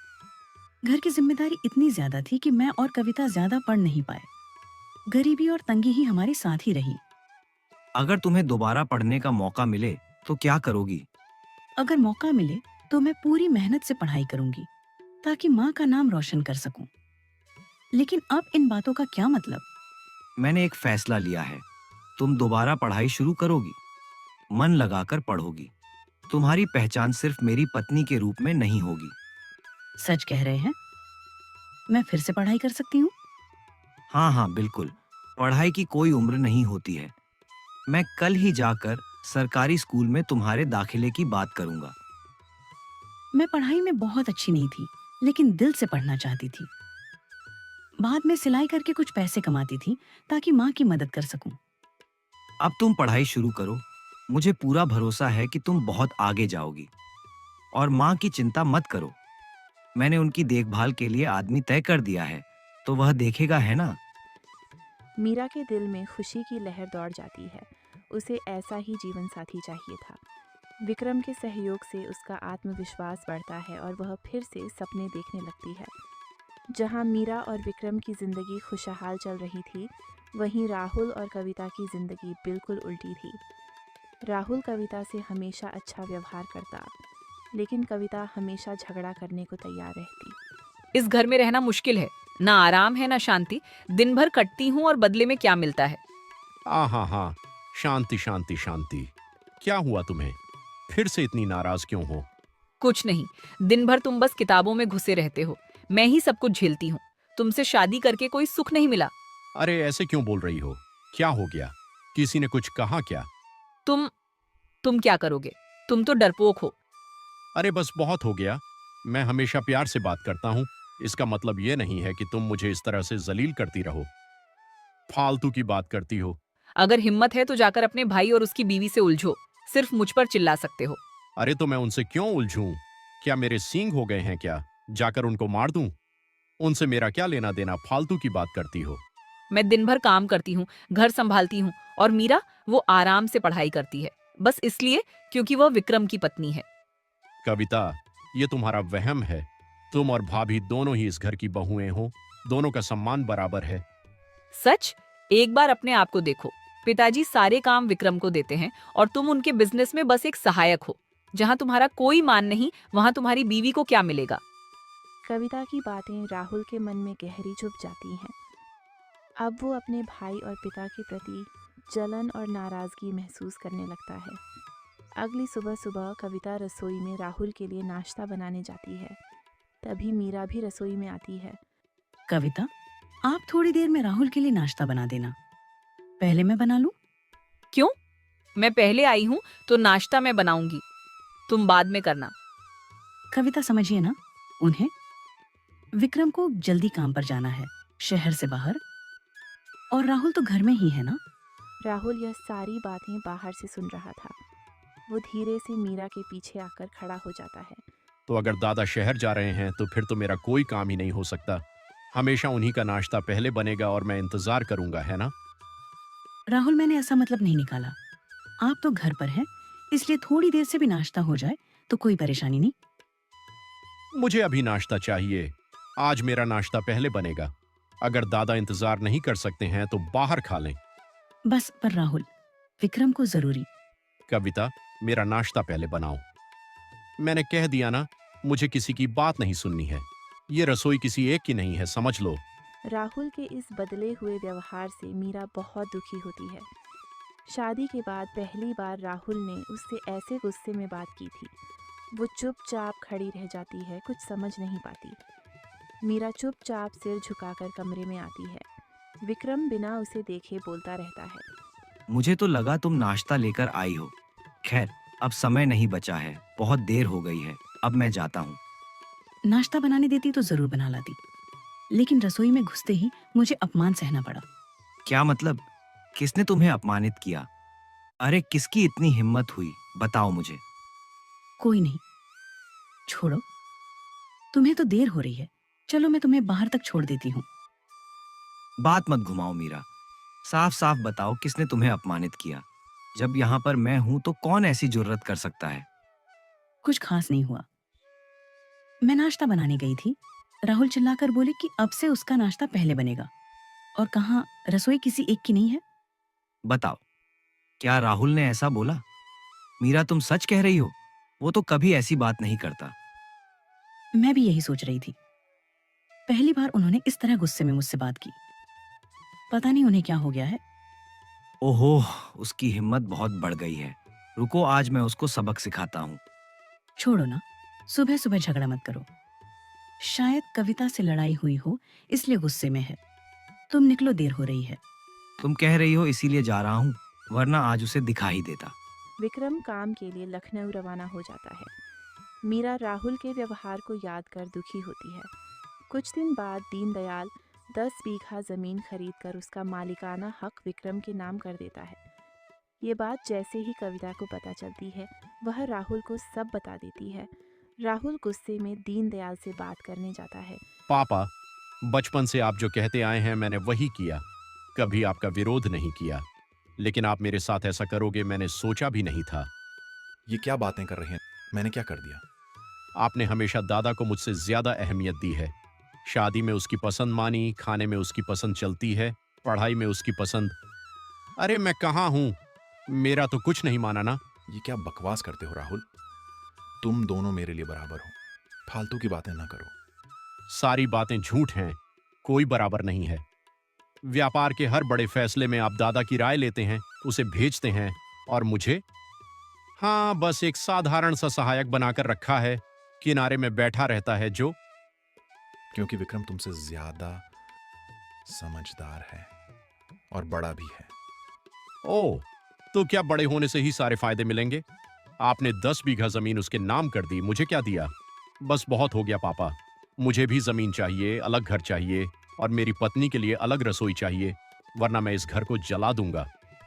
घर की जिम्मेदारी इतनी ज्यादा थी कि मैं और कविता ज्यादा पढ़ नहीं पाए। गरीबी और तंगी ही हमारे साथ ही रही। अगर तुम्हें दोबारा पढ़ने का मौका मिले तो क्या करोगी? अगर मौका मिले तो मैं पूरी मेहनत से पढ़ाई करूंगी ताकि माँ का नाम रोशन कर सकूं। लेकिन अब इन बातों का क्या मतलब? मैंने एक फैसला लिया है। तुम दोबारा पढ़ाई शुरू करोगी, मन लगाकर पढ़ोगी। तुम्हारी पहचान सिर्फ मेरी पत्नी के रूप में नहीं होगी। सच कह रहे हैं? मैं फिर से पढ़ाई कर सकती हूँ? हाँ, बिल्कुल। पढ़ाई की कोई उम्र नहीं होती है। मैं कल ही जाकर सरकारी स्कूल में तुम्हारे दाखिले की बात करूंगा। मैं पढ़ाई में बहुत अच्छी नहीं थी, लेकिन दिल से पढ़ना चाहती थी। बाद में सिलाई करके कुछ पैसे कमाती थी ताकि माँ की मदद कर सकूं। अब तुम पढ़ाई शुरू करो। मुझे पूरा भरोसा है कि तुम बहुत आगे जाओगी। और माँ की चिंता मत करो। मैंने उनकी देखभाल के लिए आदमी तय कर दिया है, तो वह देखेगा, है ना? मीरा के दिल में खुशी की लहर दौड़ जाती है। उसे ऐसा ही जीवन साथी चाहिए था। विक्रम के सहयोग से उसका आत्मविश्वास बढ़ता है और वह फिर से सपने देखने लगती है। जहां मीरा और विक्रम की जिंदगी खुशहाल चल रही थी, वहीं राहुल और कविता की जिंदगी बिल्कुल उल्टी थी। राहुल कविता से हमेशा अच्छा व्यवहार करता, लेकिन कविता हमेशा झगड़ा करने को तैयार रहती। इस घर में रहना मुश्किल है, ना आराम है ना शांति। दिन भर कटती हूँ और बदले में क्या मिलता है? हाँ, शांति शांति शांति। क्या हुआ तुम्हें? फिर से इतनी नाराज क्यों हो? कुछ नहीं, दिन भर तुम बस किताबों में घुसे रहते हो। मैं ही सब कुछ झेलती हूँ। तुमसे शादी करके कोई सुख नहीं मिला। अरे ऐसे क्यों बोल रही हो? क्या हो गया? किसी ने कुछ कहा क्या? तुम क्या करोगे? तुम तो डरपोक हो। अरे बस बहुत हो गया। मैं हमेशा प्यार से बात करता हूँ। इसका मतलब ये नहीं है कि तुम मुझे इस तरह से जलील करती रहो। फालतू की बात करती हो। अगर हिम्मत है तो जाकर अपने भाई और उसकी बीवी से उलझो। सिर्फ मुझ पर चिल्ला सकते हो। अरे तो मैं उनसे क्यों उलझूं? क्या मेरे सींग हो गए हैं क्या? जाकर उनको मार दूं? उनसे मेरा क्या लेना देना? फालतू की बात करती हो। मैं दिन भर काम करती हूँ, घर संभालती हूँ, और मीरा वो आराम से पढ़ाई करती है, बस इसलिए क्योंकि वह विक्रम की पत्नी है। कविता, ये तुम्हारा वहम है। तुम और भाभी दोनों ही इस घर की बहुएं हो। दोनों का सम्मान बराबर है। सच? एक बार अपने आप को देखो। पिताजी सारे काम विक्रम को देते हैं और तुम उनके बिजनेस में बस एक सहायक हो। जहाँ तुम्हारा कोई मान नहीं, वहाँ तुम्हारी बीवी को क्या मिलेगा? कविता की बातें राहुल के मन में गहरी चुभ जाती हैं। अब वो अपने भाई और पिता के प्रति जलन और नाराजगी महसूस करने लगता है। अगली सुबह सुबह कविता रसोई में राहुल के लिए नाश्ता बनाने जाती है। तभी मीरा भी रसोई में आती है। कविता, आप थोड़ी देर में राहुल के लिए नाश्ता बना देना। पहले मैं बना लूं? क्यों? मैं पहले आई हूँ तो नाश्ता मैं बनाऊंगी, तुम बाद में करना। कविता, समझिए ना, उन्हें विक्रम को जल्दी काम पर जाना है, शहर से बाहर, और राहुल तो घर में ही है ना। राहुल यह सारी बातें बाहर से सुन रहा था। वो धीरे से मीरा के पीछे आकर खड़ा हो जाता है। तो अगर दादा शहर जा रहे हैं तो फिर तो मेरा कोई काम ही नहीं हो सकता। हमेशा उन्हीं का नाश्ता पहले बनेगा और मैं इंतजार करूंगा, है ना? राहुल, मैंने ऐसा मतलब नहीं निकाला। आप तो घर पर हैं, इसलिए थोड़ी देर से भी नाश्ता हो जाए तो कोई परेशानी नहीं। मुझे अभी नाश्ता चाहिए। आज मेरा नाश्ता पहले बनेगा। अगर दादा इंतजार नहीं कर सकते हैं तो बाहर खा लें। बस, पर राहुल, विक्रम को जरूरी। कविता, मेरा नाश्ता पहले बनाओ। मैंने कह दिया ना, मुझे किसी की बात नहीं सुननी है। ये रसोई किसी एक की नहीं है, समझ लो। राहुल के इस बदले हुए व्यवहार से मीरा बहुत दुखी होती है। शादी के बाद पहली बार राहुल ने उससे ऐसे गुस्से में बात की थी। वो चुपचाप खड़ी रह जाती है, कुछ समझ नहीं पाती। मीरा चुपचाप सिर झुकाकर कमरे में आती है। विक्रम बिना उसे देखे बोलता रहता है। मुझे तो लगा तुम नाश्ता लेकर आई हो। खैर, अब समय नहीं बचा है, बहुत देर हो गई है। अब मैं जाता हूँ। नाश्ता बनाने देती तो जरूर बना लाती, लेकिन रसोई में घुसते ही मुझे अपमान सहना पड़ा। क्या मतलब? किसने तुम्हें अपमानित किया? अरे किसकी इतनी हिम्मत हुई, बताओ मुझे। कोई नहीं, छोड़ो। तुम्हें तो देर हो रही है, चलो मैं तुम्हें बाहर तक छोड़ देती हूँ। बात मत घुमाओ मीरा, साफ साफ बताओ किसने तुम्हें अपमानित किया। जब यहाँ पर मैं हूं तो कौन ऐसी जुर्रत कर सकता है? कुछ खास नहीं हुआ। मैं नाश्ता बनाने गई थी, राहुल चिल्लाकर बोले कि अब से उसका नाश्ता पहले बनेगा। और कहाँ, रसोई किसी एक की नहीं है। बताओ, क्या राहुल ने ऐसा बोला? मीरा, तुम सच कह रही हो? वो तो कभी ऐसी बात नहीं करता। मैं भी यही सोच रही थी। पहली बार उन्होंने इस तरह गुस्से में मुझसे बात की। पता नहीं उन्हें क्या हो गया है। ओहो, उसकी हिम्मत बहुत बढ़ गई है। रुको, आज मैं उसको सबक सिखाता हूँ। छोड़ो ना, सुबह सुबह झगड़ा मत करो। शायद कविता से लड़ाई हुई हो, इसलिए गुस्से में है। तुम निकलो, देर हो रही है। तुम कह रही हो इसीलिए जा रहा हूँ, वरना आज उसे दिखा ही देता। विक्रम काम के लिए लखनऊ रवाना हो जाता है। मीरा राहुल के व्यवहार को याद कर दुखी होती है। कुछ दिन बाद दीनदयाल 10 बीघा जमीन खरीदकर उसका मालिकाना हक विक्रम के नाम कर देता है। ये बात जैसे ही कविता को पता चलती है, वह राहुल को सब बता देती है। राहुल गुस्से में दीनदयाल से बात करने जाता है। पापा, बचपन से आप जो कहते आए हैं मैंने वही किया। कभी आपका विरोध नहीं किया, लेकिन आप मेरे साथ ऐसा करोगे मैंने सोचा भी नहीं था। ये क्या बातें कर रहे हैं? मैंने क्या कर दिया? आपने हमेशा दादा को मुझसे ज्यादा अहमियत दी है। शादी में उसकी पसंद मानी, खाने में उसकी पसंद चलती है, पढ़ाई में उसकी पसंद। अरे मैं कहाँ हूँ? मेरा तो कुछ नहीं माना ना। ये क्या बकवास करते हो राहुल? तुम दोनों मेरे लिए बराबर हो, फालतू की बातें ना करो। सारी बातें झूठ हैं, कोई बराबर नहीं है। व्यापार के हर बड़े फैसले में आप दादा की राय लेते हैं, उसे भेजते हैं, और मुझे हाँ, बस एक साधारण सा सहायक बनाकर रखा है, किनारे में बैठा रहता है जो। क्योंकि विक्रम तुमसे ज्यादा समझदार है और बड़ा भी है। ओह, तो क्या बड़े होने से ही सारे फायदे मिलेंगे? आपने 10 बीघा जमीन उसके नाम कर दी, मुझे क्या दिया? बस बहुत हो गया पापा। मुझे भी जमीन चाहिए, अलग घर चाहिए और मेरी पत्नी के लिए अलग रसोई चाहिए, वरना मैं इस घर को जला दूंगा।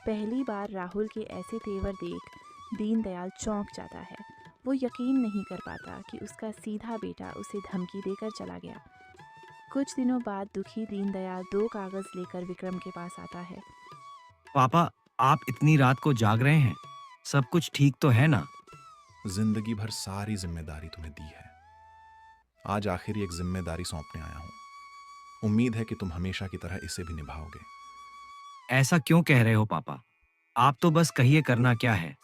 पहली बार राहुल के ऐसे तेवर देख दीनदयाल चौंक जाता है। वो यकीन नहीं कर पाता कि उसका सीधा बेटा उसे धमकी देकर चला गया। कुछ दिनों बाद दुखी दीनदयाल 2 कागज लेकर विक्रम के पास आता है। पापा, आप इतनी रात को जाग रहे हैं, सब कुछ ठीक तो है ना? जिंदगी भर सारी जिम्मेदारी तुम्हें दी है, आज आखिर एक जिम्मेदारी सौंपने आया हूं। उम्मीद है कि तुम हमेशा की तरह इसे भी निभाओगे। ऐसा क्यों कह रहे हो पापा? आप तो बस कहिए करना क्या है।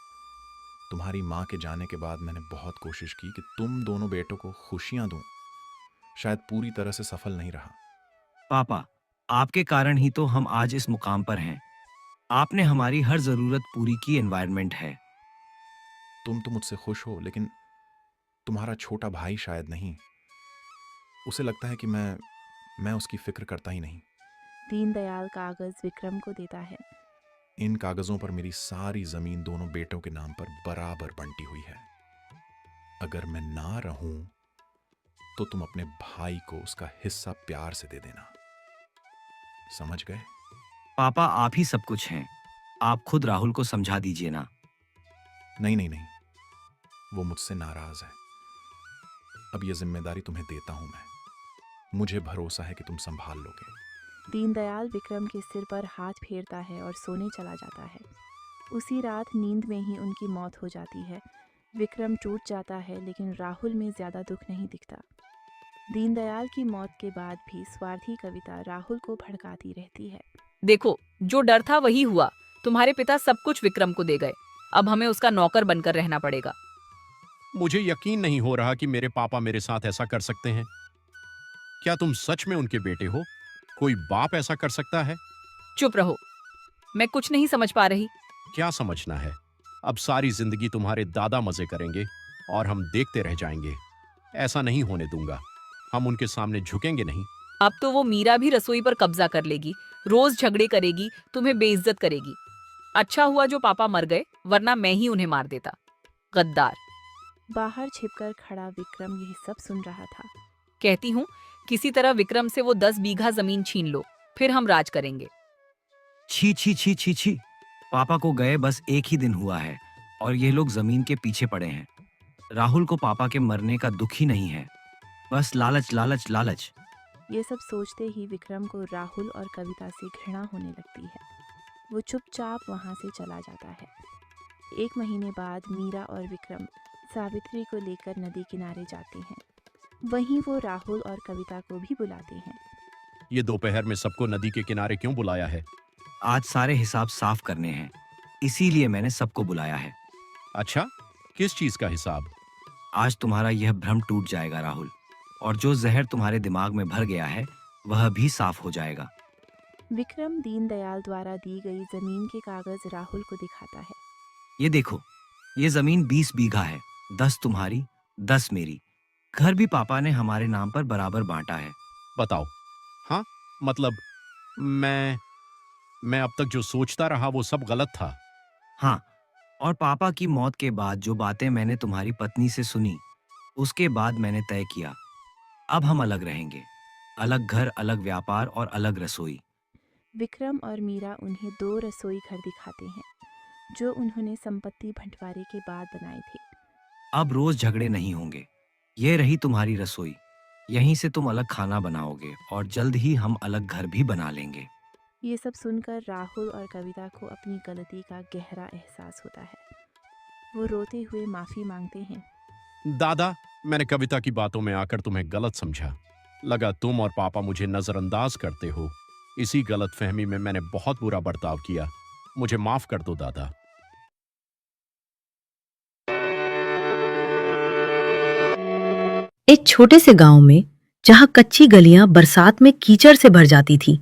तुम्हारी माँ के जाने के बाद मैंने बहुत कोशिश की कि तुम दोनों बेटों को खुशियां दूं, शायद पूरी तरह से सफल नहीं रहा। पापा, आपके कारण ही तो हम आज इस मुकाम पर हैं। आपने हमारी हर जरूरत पूरी की। एनवायरनमेंट है। तुम तो मुझसे खुश हो, लेकिन तुम्हारा छोटा भाई शायद नहीं। उसे लगता है कि मैं उसकी फिक्र करता ही नहीं। दीनदयाल कागज विक्रम को देता है। इन कागजों पर मेरी सारी जमीन दोनों बेटों के नाम पर बराबर बंटी हुई है। अगर मैं ना रहूं तो तुम अपने भाई को उसका हिस्सा प्यार से दे देना, समझ गए? पापा, आप ही सब कुछ हैं। आप खुद राहुल को समझा दीजिए ना। नहीं नहीं नहीं, वो मुझसे नाराज है। अब ये जिम्मेदारी तुम्हें देता हूं मैं। मुझे भरोसा है कि तुम संभाल लोगे। दीनदयाल विक्रम के सिर पर हाथ फेरता है और सोने चला जाता है। उसी रात नींद में ही उनकी मौत हो जाती है। विक्रम टूट जाता है, लेकिन राहुल में ज्यादा दुख नहीं दिखता। दीनदयाल की मौत के बाद भी स्वार्थी कविता राहुल को भड़काती रहती है। देखो, जो डर था वही हुआ। तुम्हारे पिता सब कुछ विक्रम को दे गए, अब हमें उसका नौकर बनकर रहना पड़ेगा। मुझे यकीन नहीं हो रहा कि मेरे पापा मेरे साथ ऐसा कर सकते हैं। क्या तुम सच में उनके बेटे हो? कोई बाप ऐसा कर सकता है? चुप रहो, मैं कुछ नहीं समझ पा रही। क्या समझना है? अब सारी जिंदगी तुम्हारे दादा मजे करेंगे और हम देखते रह जाएंगे। ऐसा नहीं होने दूंगा। हम उनके सामने झुकेंगे नहीं। अब तो वो मीरा भी रसोई पर कब्जा कर लेगी, रोज झगड़े करेगी, तुम्हें बेइज्जत करेगी। अच्छा हुआ जो पापा मर गए, वरना मैं ही उन्हें मार देता। गद्दार। बाहर छिपकर खड़ा विक्रम यह सब सुन रहा था। कहती हूँ, किसी तरह विक्रम से वो 10 बीघा जमीन छीन लो, फिर हम राज करेंगे। छी छी छी छी छी। पापा को गए बस एक ही दिन हुआ है और ये लोग जमीन के पीछे पड़े हैं। राहुल को पापा के मरने का दुख ही नहीं है, बस लालच लालच लालच। ये सब सोचते ही विक्रम को राहुल और कविता से घृणा होने लगती है। वो चुपचाप वहाँ से चला जाता है। 1 महीने बाद मीरा और विक्रम सावित्री को लेकर नदी किनारे जाते हैं। वहीं वो राहुल और कविता को भी बुलाते हैं। ये दोपहर में सबको नदी के किनारे क्यों बुलाया है? आज सारे हिसाब साफ करने हैं, इसीलिए मैंने सबको बुलाया है। अच्छा, किस चीज का हिसाब? आज तुम्हारा यह भ्रम टूट जाएगा राहुल, और जो जहर तुम्हारे दिमाग में भर गया है वह भी साफ हो जाएगा। विक्रम दीनदयाल द्वारा दी गई जमीन के कागज राहुल को दिखाता है। ये देखो, ये जमीन 20 बीघा है, 10 तुम्हारी, 10 मेरी। घर भी पापा ने हमारे नाम पर बराबर बांटा है। बताओ। हाँ, मतलब मैं अब तक जो सोचता रहा वो सब गलत था। हाँ, और पापा की मौत के बाद जो बातें मैंने तुम्हारी पत्नी से सुनी, उसके बाद मैंने तय किया, अब हम अलग रहेंगे। अलग घर, अलग व्यापार और अलग रसोई। विक्रम और मीरा उन्हें 2 रसोई घर दिखाते हैं, जो उन्होंने संपत्ति बंटवारे के बाद बनाए थे। अब रोज झगड़े नहीं होंगे। ये रही तुम्हारी रसोई, यहीं से तुम अलग खाना बनाओगे और जल्द ही हम अलग घर भी बना लेंगे। ये सब सुनकर राहुल और कविता को अपनी गलती का गहरा एहसास होता है। वो रोते हुए माफी मांगते हैं। दादा, मैंने कविता की बातों में आकर तुम्हें गलत समझा। लगा तुम और पापा मुझे नजरअंदाज करते हो। इसी गलतफहमी में मैंने बहुत बुरा बर्ताव किया। मुझे माफ कर दो दादा। एक छोटे से गांव में, जहां कच्ची गलियां बरसात में कीचड़ से भर जाती थी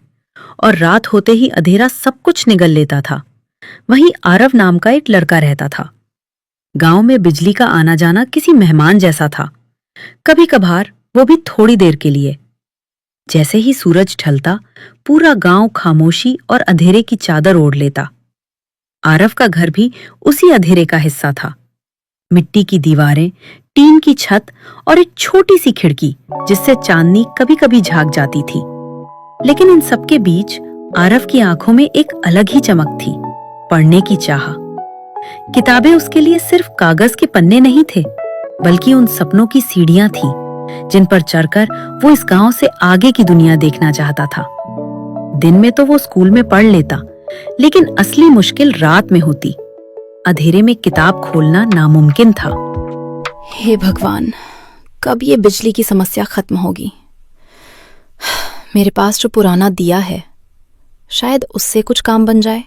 और रात होते ही अंधेरा सब कुछ निगल लेता था, वहीं आरव नाम का एक लड़का रहता था। गांव में बिजली का आना जाना किसी मेहमान जैसा था, कभी कभार वो भी थोड़ी देर के लिए। जैसे ही सूरज ढलता पूरा गांव खामोशी और अंधेरे की चादर ओढ़ लेता। आरव का घर भी उसी अंधेरे का हिस्सा था। मिट्टी की दीवारें, टीन की छत और एक छोटी सी खिड़की जिससे चांदनी कभी कभी झांक जाती थी। लेकिन इन सबके बीच आरव की आंखों में एक अलग ही चमक थी, पढ़ने की चाह। किताबें उसके लिए सिर्फ कागज के पन्ने नहीं थे, बल्कि उन सपनों की सीढ़ियां थीं जिन पर चढ़कर वो इस गांव से आगे की दुनिया देखना चाहता था। दिन में तो वो स्कूल में पढ़ लेता, लेकिन असली मुश्किल रात में होती। अंधेरे में किताब खोलना नामुमकिन था। हे भगवान, कब ये बिजली की समस्या खत्म होगी? मेरे पास जो पुराना दिया है, शायद उससे कुछ काम बन जाए।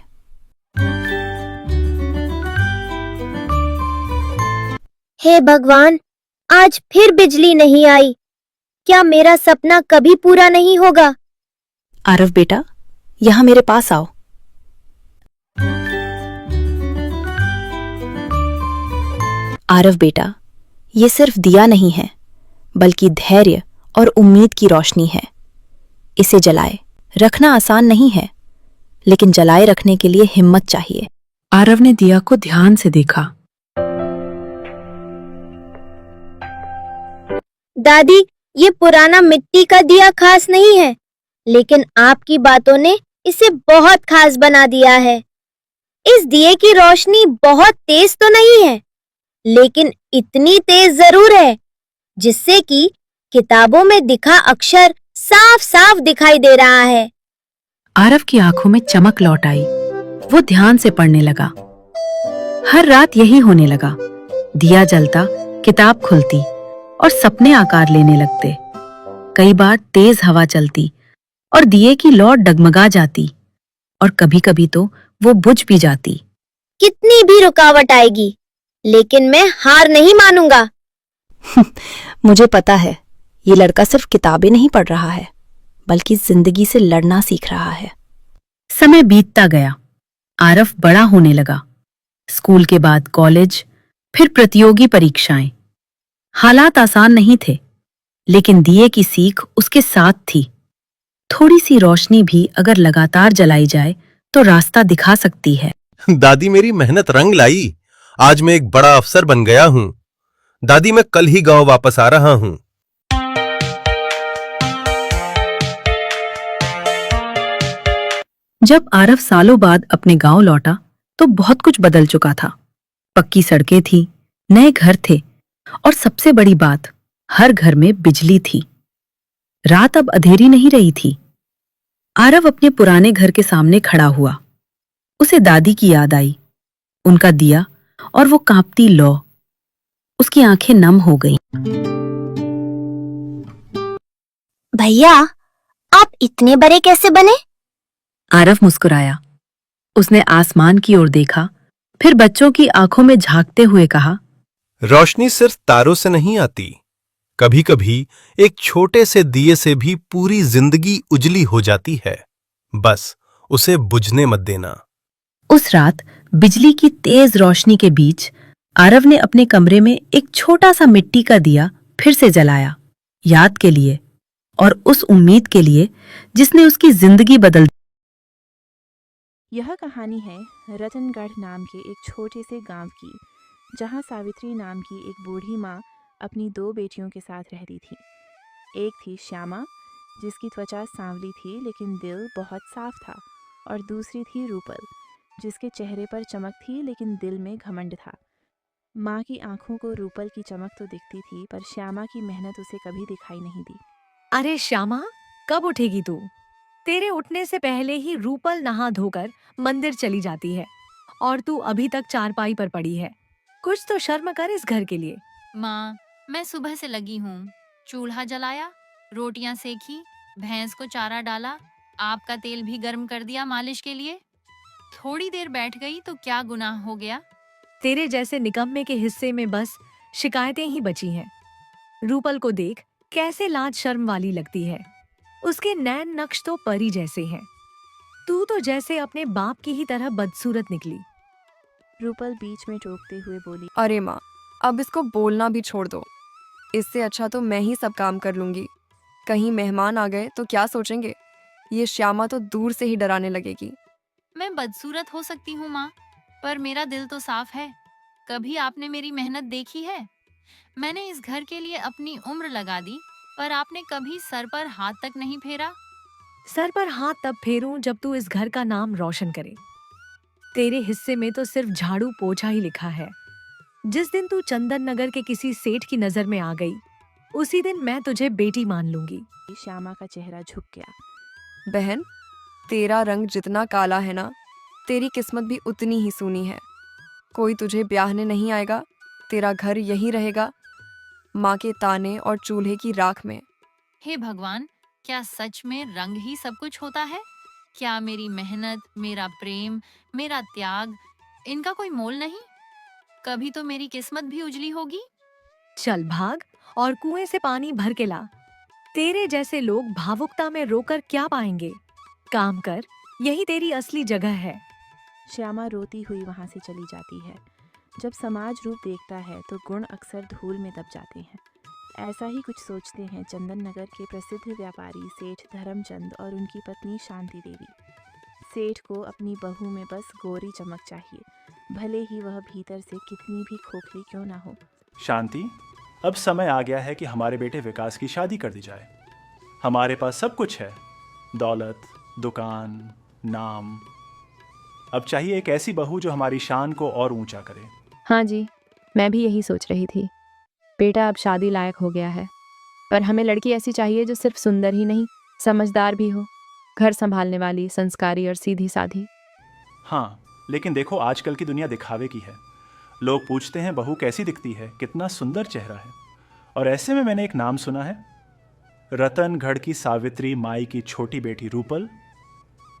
हे भगवान, आज फिर बिजली नहीं आई। क्या मेरा सपना कभी पूरा नहीं होगा? आरव बेटा, यहाँ मेरे पास आओ। आरव बेटा, ये सिर्फ दिया नहीं है, बल्कि धैर्य और उम्मीद की रोशनी है। इसे जलाए रखना आसान नहीं है, लेकिन जलाए रखने के लिए हिम्मत चाहिए। आरव ने दिया को ध्यान से देखा। दादी, ये पुराना मिट्टी का दिया खास नहीं है, लेकिन आपकी बातों ने इसे बहुत खास बना दिया है। इस दिए की रोशनी बहुत तेज तो नहीं है, लेकिन इतनी तेज जरूर है जिससे कि किताबों में दिखा अक्षर साफ साफ दिखाई दे रहा है। आरव की आंखों में चमक लौट आई। वो ध्यान से पढ़ने लगा। हर रात यही होने लगा। दिया जलता, किताब खुलती और सपने आकार लेने लगते। कई बार तेज हवा चलती और दिए की लौ डगमगा जाती, और कभी कभी तो वो बुझ भी जाती। कितनी भी रुकावट आएगी, लेकिन मैं हार नहीं मानूंगा। मुझे पता है, ये लड़का सिर्फ किताबें नहीं पढ़ रहा है, बल्कि जिंदगी से लड़ना सीख रहा है। समय बीतता गया। आरव बड़ा होने लगा। स्कूल के बाद कॉलेज, फिर प्रतियोगी परीक्षाएं। हालात आसान नहीं थे, लेकिन दिए की सीख उसके साथ थी। थोड़ी सी रोशनी भी अगर लगातार जलाई जाए तो रास्ता दिखा सकती है। दादी, मेरी मेहनत रंग लाई। आज मैं एक बड़ा अफसर बन गया हूं। दादी, मैं कल ही गांव वापस आ रहा हूं। जब आरव सालों बाद अपने गांव लौटा तो बहुत कुछ बदल चुका था। पक्की सड़कें थी, नए घर थे, और सबसे बड़ी बात, हर घर में बिजली थी। रात अब अंधेरी नहीं रही थी। आरव अपने पुराने घर के सामने खड़ा हुआ। उसे दादी की याद आई, उनका दिया और वो कांपती लौ। उसकी आंखें नम हो गईं। भैया, आप इतने बड़े कैसे बने? आरव मुस्कुराया। उसने आसमान की ओर देखा, फिर बच्चों की आंखों में झांकते हुए कहा, रोशनी सिर्फ तारों से नहीं आती। कभी कभी एक छोटे से दिए से भी पूरी जिंदगी उजली हो जाती है। बस उसे बुझने मत देना। उस रात बिजली की तेज रोशनी के बीच आरव ने अपने कमरे में एक छोटा सा मिट्टी का दिया फिर से जलाया, याद के लिए और उस उम्मीद के लिए जिसने उसकी जिंदगी बदल दी। यह कहानी है रतनगढ़ नाम के एक छोटे से गांव की, जहां सावित्री नाम की एक बूढ़ी माँ अपनी 2 बेटियों के साथ रहती थी। एक थी श्यामा, जिसकी त्वचा सांवली थी लेकिन दिल बहुत साफ था, और दूसरी थी रूपल, जिसके चेहरे पर चमक थी लेकिन दिल में घमंड था। माँ की आंखों को रूपल की चमक तो दिखती थी, पर श्यामा की मेहनत उसे कभी दिखाई नहीं दी। अरे श्यामा, कब उठेगी तू? तेरे उठने से पहले ही रूपल नहा धोकर मंदिर चली जाती है, और तू अभी तक चारपाई पर पड़ी है। कुछ तो शर्म कर इस घर के लिए। माँ, मैं सुबह से लगी हूँ। चूल्हा जलाया, रोटियां सेकी, भैंस को चारा डाला, आपका तेल भी गर्म कर दिया मालिश के लिए। थोड़ी देर बैठ गई तो क्या गुनाह हो गया? तेरे जैसे निकम्मे के हिस्से में बस शिकायतें ही बची हैं। रूपल को देख, कैसे लाज शर्म वाली लगती है। उसके नैन नक्श तो परी जैसे हैं। तू तो जैसे अपने बाप की ही तरह बदसूरत निकली। रूपल बीच में टोकते हुए बोली, अरे माँ, अब इसको बोलना भी छोड़ दो। इससे अच्छा तो मैं ही सब काम कर लूंगी। कहीं मेहमान आ गए तो क्या सोचेंगे? ये श्यामा तो दूर से ही डराने लगेगी। मैं बदसूरत हो सकती हूँ माँ, पर मेरा दिल तो साफ है। कभी आपने मेरी मेहनत देखी है? मैंने इस घर के लिए अपनी उम्र लगा दी, पर आपने कभी सर पर हाथ तक नहीं फेरा। सर पर हाथ तब फेरूं जब तू इस घर का नाम रोशन करे। तेरे हिस्से में तो सिर्फ झाड़ू पोछा ही लिखा है। जिस दिन तू चंदन नगर के किसी सेठ की नजर में आ गई, उसी दिन मैं तुझे बेटी मान लूंगी। श्यामा का चेहरा झुक गया। बहन, तेरा रंग जितना काला है ना, तेरी किस्मत भी उतनी ही सूनी है। कोई तुझे ब्याहने नहीं आएगा, तेरा घर यहीं रहेगा, माँ के ताने और चूल्हे की राख में। हे भगवान, क्या सच में रंग ही सब कुछ होता है? क्या मेरी मेहनत, मेरा प्रेम, मेरा त्याग, इनका कोई मोल नहीं? कभी तो मेरी किस्मत भी उजली होगी। चल भाग और कुएं से पानी भर के ला। तेरे जैसे लोग भावुकता में रोकर क्या पाएंगे? काम कर, यही तेरी असली जगह है। श्यामा रोती हुई वहां से चली जाती है। जब समाज रूप देखता है तो गुण अक्सर धूल में दब जाते हैं। ऐसा ही कुछ सोचते हैं चंदन नगर के प्रसिद्ध व्यापारी सेठ धर्मचंद और उनकी पत्नी शांति देवी। सेठ को अपनी बहू में बस गोरी चमक चाहिए, भले ही वह भीतर से कितनी भी खोखली क्यों ना हो। शांति, अब समय आ गया है कि हमारे बेटे विकास की शादी कर दी जाए। हमारे पास सब कुछ है, दौलत, दुकान, नाम। अब चाहिए एक ऐसी बहू जो हमारी शान को और ऊंचा करे। हाँ जी, मैं भी यही सोच रही थी। बेटा अब शादी लायक हो गया है, पर हमें लड़की ऐसी चाहिए जो सिर्फ सुंदर ही नहीं, समझदार भी हो, घर संभालने वाली, संस्कारी और सीधी साधी। हाँ, लेकिन देखो आजकल की दुनिया दिखावे की है। लोग पूछते हैं बहू कैसी दिखती है, कितना सुंदर चेहरा है। और ऐसे में मैंने एक नाम सुना है, रतनगढ़ की सावित्री माई की छोटी बेटी रूपल,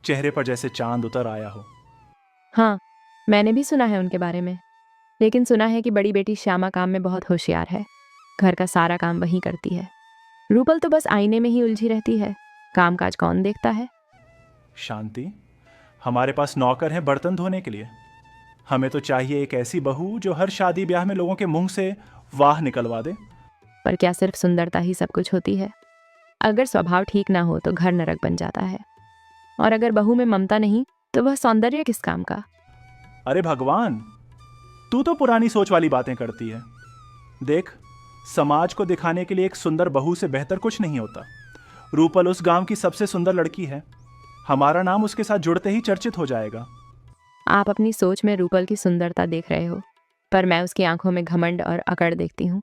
चेहरे पर जैसे चांद उतर आया हो। हाँ, मैंने भी सुना है उनके बारे में, लेकिन सुना है कि बड़ी बेटी श्यामा काम में बहुत होशियार है, घर का सारा काम वही करती है। रूपल तो बस आईने में ही उलझी रहती है, कामकाज कौन देखता है। शांति, हमारे पास नौकर हैं बर्तन धोने के लिए। हमें तो चाहिए एक ऐसी बहू जो हर शादी ब्याह में लोगों के मुंह से वाह निकलवा दे। पर क्या सिर्फ सुंदरता ही सब कुछ होती है? अगर स्वभाव ठीक ना हो तो घर नरक बन जाता है, और अगर बहू में ममता नहीं तो वह सौंदर्य किस काम का। अरे भगवान, तू तो पुरानी सोच वाली बातें करती है। देख, समाज को दिखाने के लिए एक सुंदर बहू से बेहतर कुछ नहीं होता। रूपल उस गांव की सबसे सुंदर लड़की है, हमारा नाम उसके साथ जुड़ते ही चर्चित हो जाएगा। आप अपनी सोच में रूपल की सुंदरता देख रहे हो, पर मैं उसकी आंखों में घमंड और अकड़ देखती हूँ।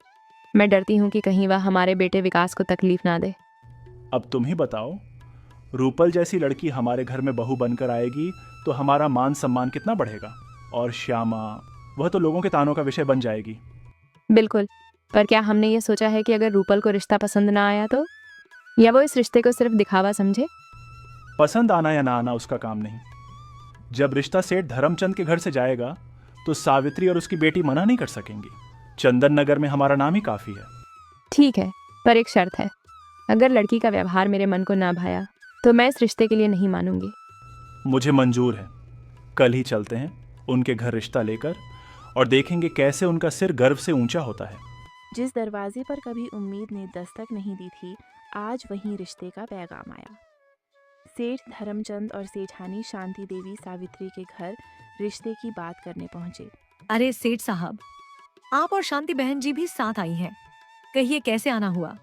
मैं डरती हूँ कि कहीं वह हमारे बेटे विकास को तकलीफ ना दे। अब तुम ही बताओ, रूपल जैसी लड़की हमारे घर में बहू बनकर आएगी तो हमारा मान सम्मान कितना बढ़ेगा। और श्यामा, वह तो लोगों के तानों का विषय बन जाएगी। बिल्कुल, पर क्या हमने ये सोचा है कि अगर रूपल को रिश्ता पसंद ना आया तो, या वो इस रिश्ते को सिर्फ दिखावा समझे? पसंद आना या ना आना उसका काम नहीं। जब रिश्ता सेठ धर्मचंद के घर से जाएगा तो सावित्री और उसकी बेटी मना नहीं कर सकेंगी। चंदन नगर में हमारा नाम ही काफी है। ठीक है, पर एक शर्त है। अगर लड़की का व्यवहार मेरे मन को ना भाया तो मैं इस रिश्ते के लिए नहीं मानूंगी। मुझे मंजूर है। कल ही चलते हैं उनके घर रिश्ता लेकर, और देखेंगे कैसे उनका सिर गर्व से ऊंचा होता है। जिस दरवाजे पर कभी उम्मीद ने दस्तक नहीं दी थी, आज वहीं रिश्ते का पैगाम आया। सेठ धर्मचंद और सेठानी शांति देवी सावित्री के घर रिश्ते की बात करने पहुंचे। अरे सेठ साहब, आप और शांति बहन जी भी साथ आई हैं। कहिए कैसे आना हुआ?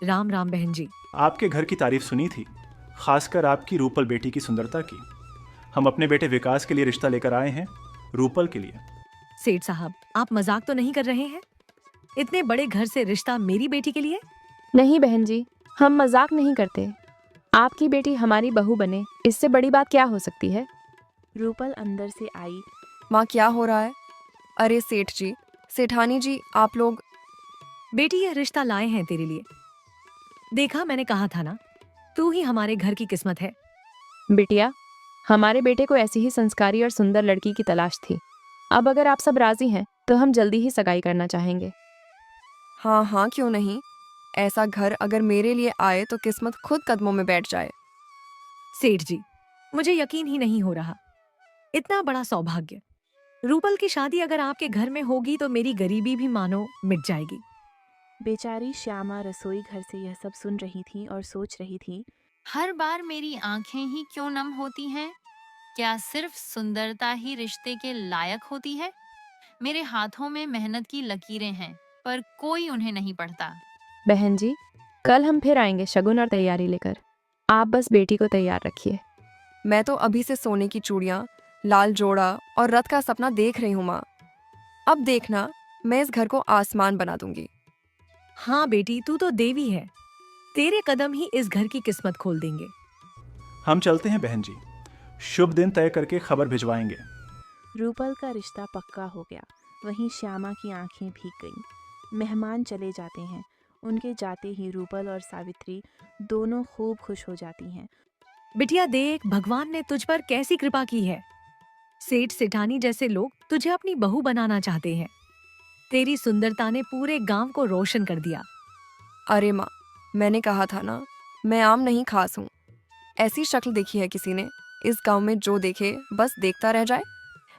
राम राम बहन जी। आपके घर की तारीफ सुनी थी, खासकर आपकी रूपल बेटी की सुंदरता की। हम अपने बेटे विकास के लिए रिश्ता लेकर आए हैं, रूपल के लिए। सेठ साहब, आप मजाक तो नहीं कर रहे हैं? इतने बड़े घर से रिश्ता मेरी बेटी के लिए? नहीं बहन जी, हम मजाक नहीं करते। आपकी बेटी हमारी बहू बने, इससे बड़ी बात क्या हो सकती है? रूपल अंदर से आई। माँ, क्या हो रहा है? अरे सेठ जी, सेठानी जी, आप लोग। बेटी, यह रिश्ता लाए हैं तेरे लिए। देखा, मैंने कहा था ना, तू ही हमारे घर की किस्मत है। बिटिया, हमारे बेटे को ऐसी ही संस्कारी और सुंदर लड़की की तलाश थी। अब अगर आप सब राजी हैं तो हम जल्दी ही सगाई करना चाहेंगे। हाँ हाँ, क्यों नहीं। ऐसा घर अगर मेरे लिए आए तो किस्मत खुद कदमों में बैठ जाए। सेठ जी, मुझे यकीन ही नहीं हो रहा। इतना बड़ा सौभाग्य रूपल की शादी अगर आपके घर में होगी तो मेरी गरीबी भी मानो मिट जाएगी। बेचारी श्यामा रसोई घर से यह सब सुन रही थी और सोच रही थी, हर बार मेरी आंखें ही क्यों नम होती हैं? क्या सिर्फ सुंदरता ही रिश्ते के लायक होती है? मेरे हाथों में मेहनत की लकीरें हैं, पर कोई उन्हें नहीं पढ़ता। बहन जी, कल हम फिर आएंगे शगुन और तैयारी लेकर। आप बस बेटी को तैयार रखिए। मैं तो अभी से सोने की चूड़ियाँ, लाल जोड़ा और रथ का सपना देख रही हूँ माँ। अब देखना, मैं इस घर को आसमान बना दूंगी। हाँ बेटी, तू तो देवी है। तेरे कदम ही इस घर की किस्मत खोल देंगे। हम चलते हैं बहन जी, शुभ दिन तय करके खबर भिजवाएंगे। रूपल का रिश्ता पक्का हो गया। वहीं श्यामा की आंखें भीग गईं। मेहमान चले जाते हैं। उनके जाते ही रूपल और सावित्री दोनों खूब खुश हो जाती हैं। बिटिया देख, भगवान ने तुझ पर कैसी कृपा की है। सेठ सेठानी जैसे लोग तुझे अपनी बहू बनाना चाहते हैं। तेरी सुंदरता ने पूरे गांव को रोशन कर दिया। अरे माँ, मैंने कहा था ना, मैं आम नहीं खास हूँ। ऐसी शक्ल देखी है किसी ने? इस गांव में जो देखे बस देखता रह जाए।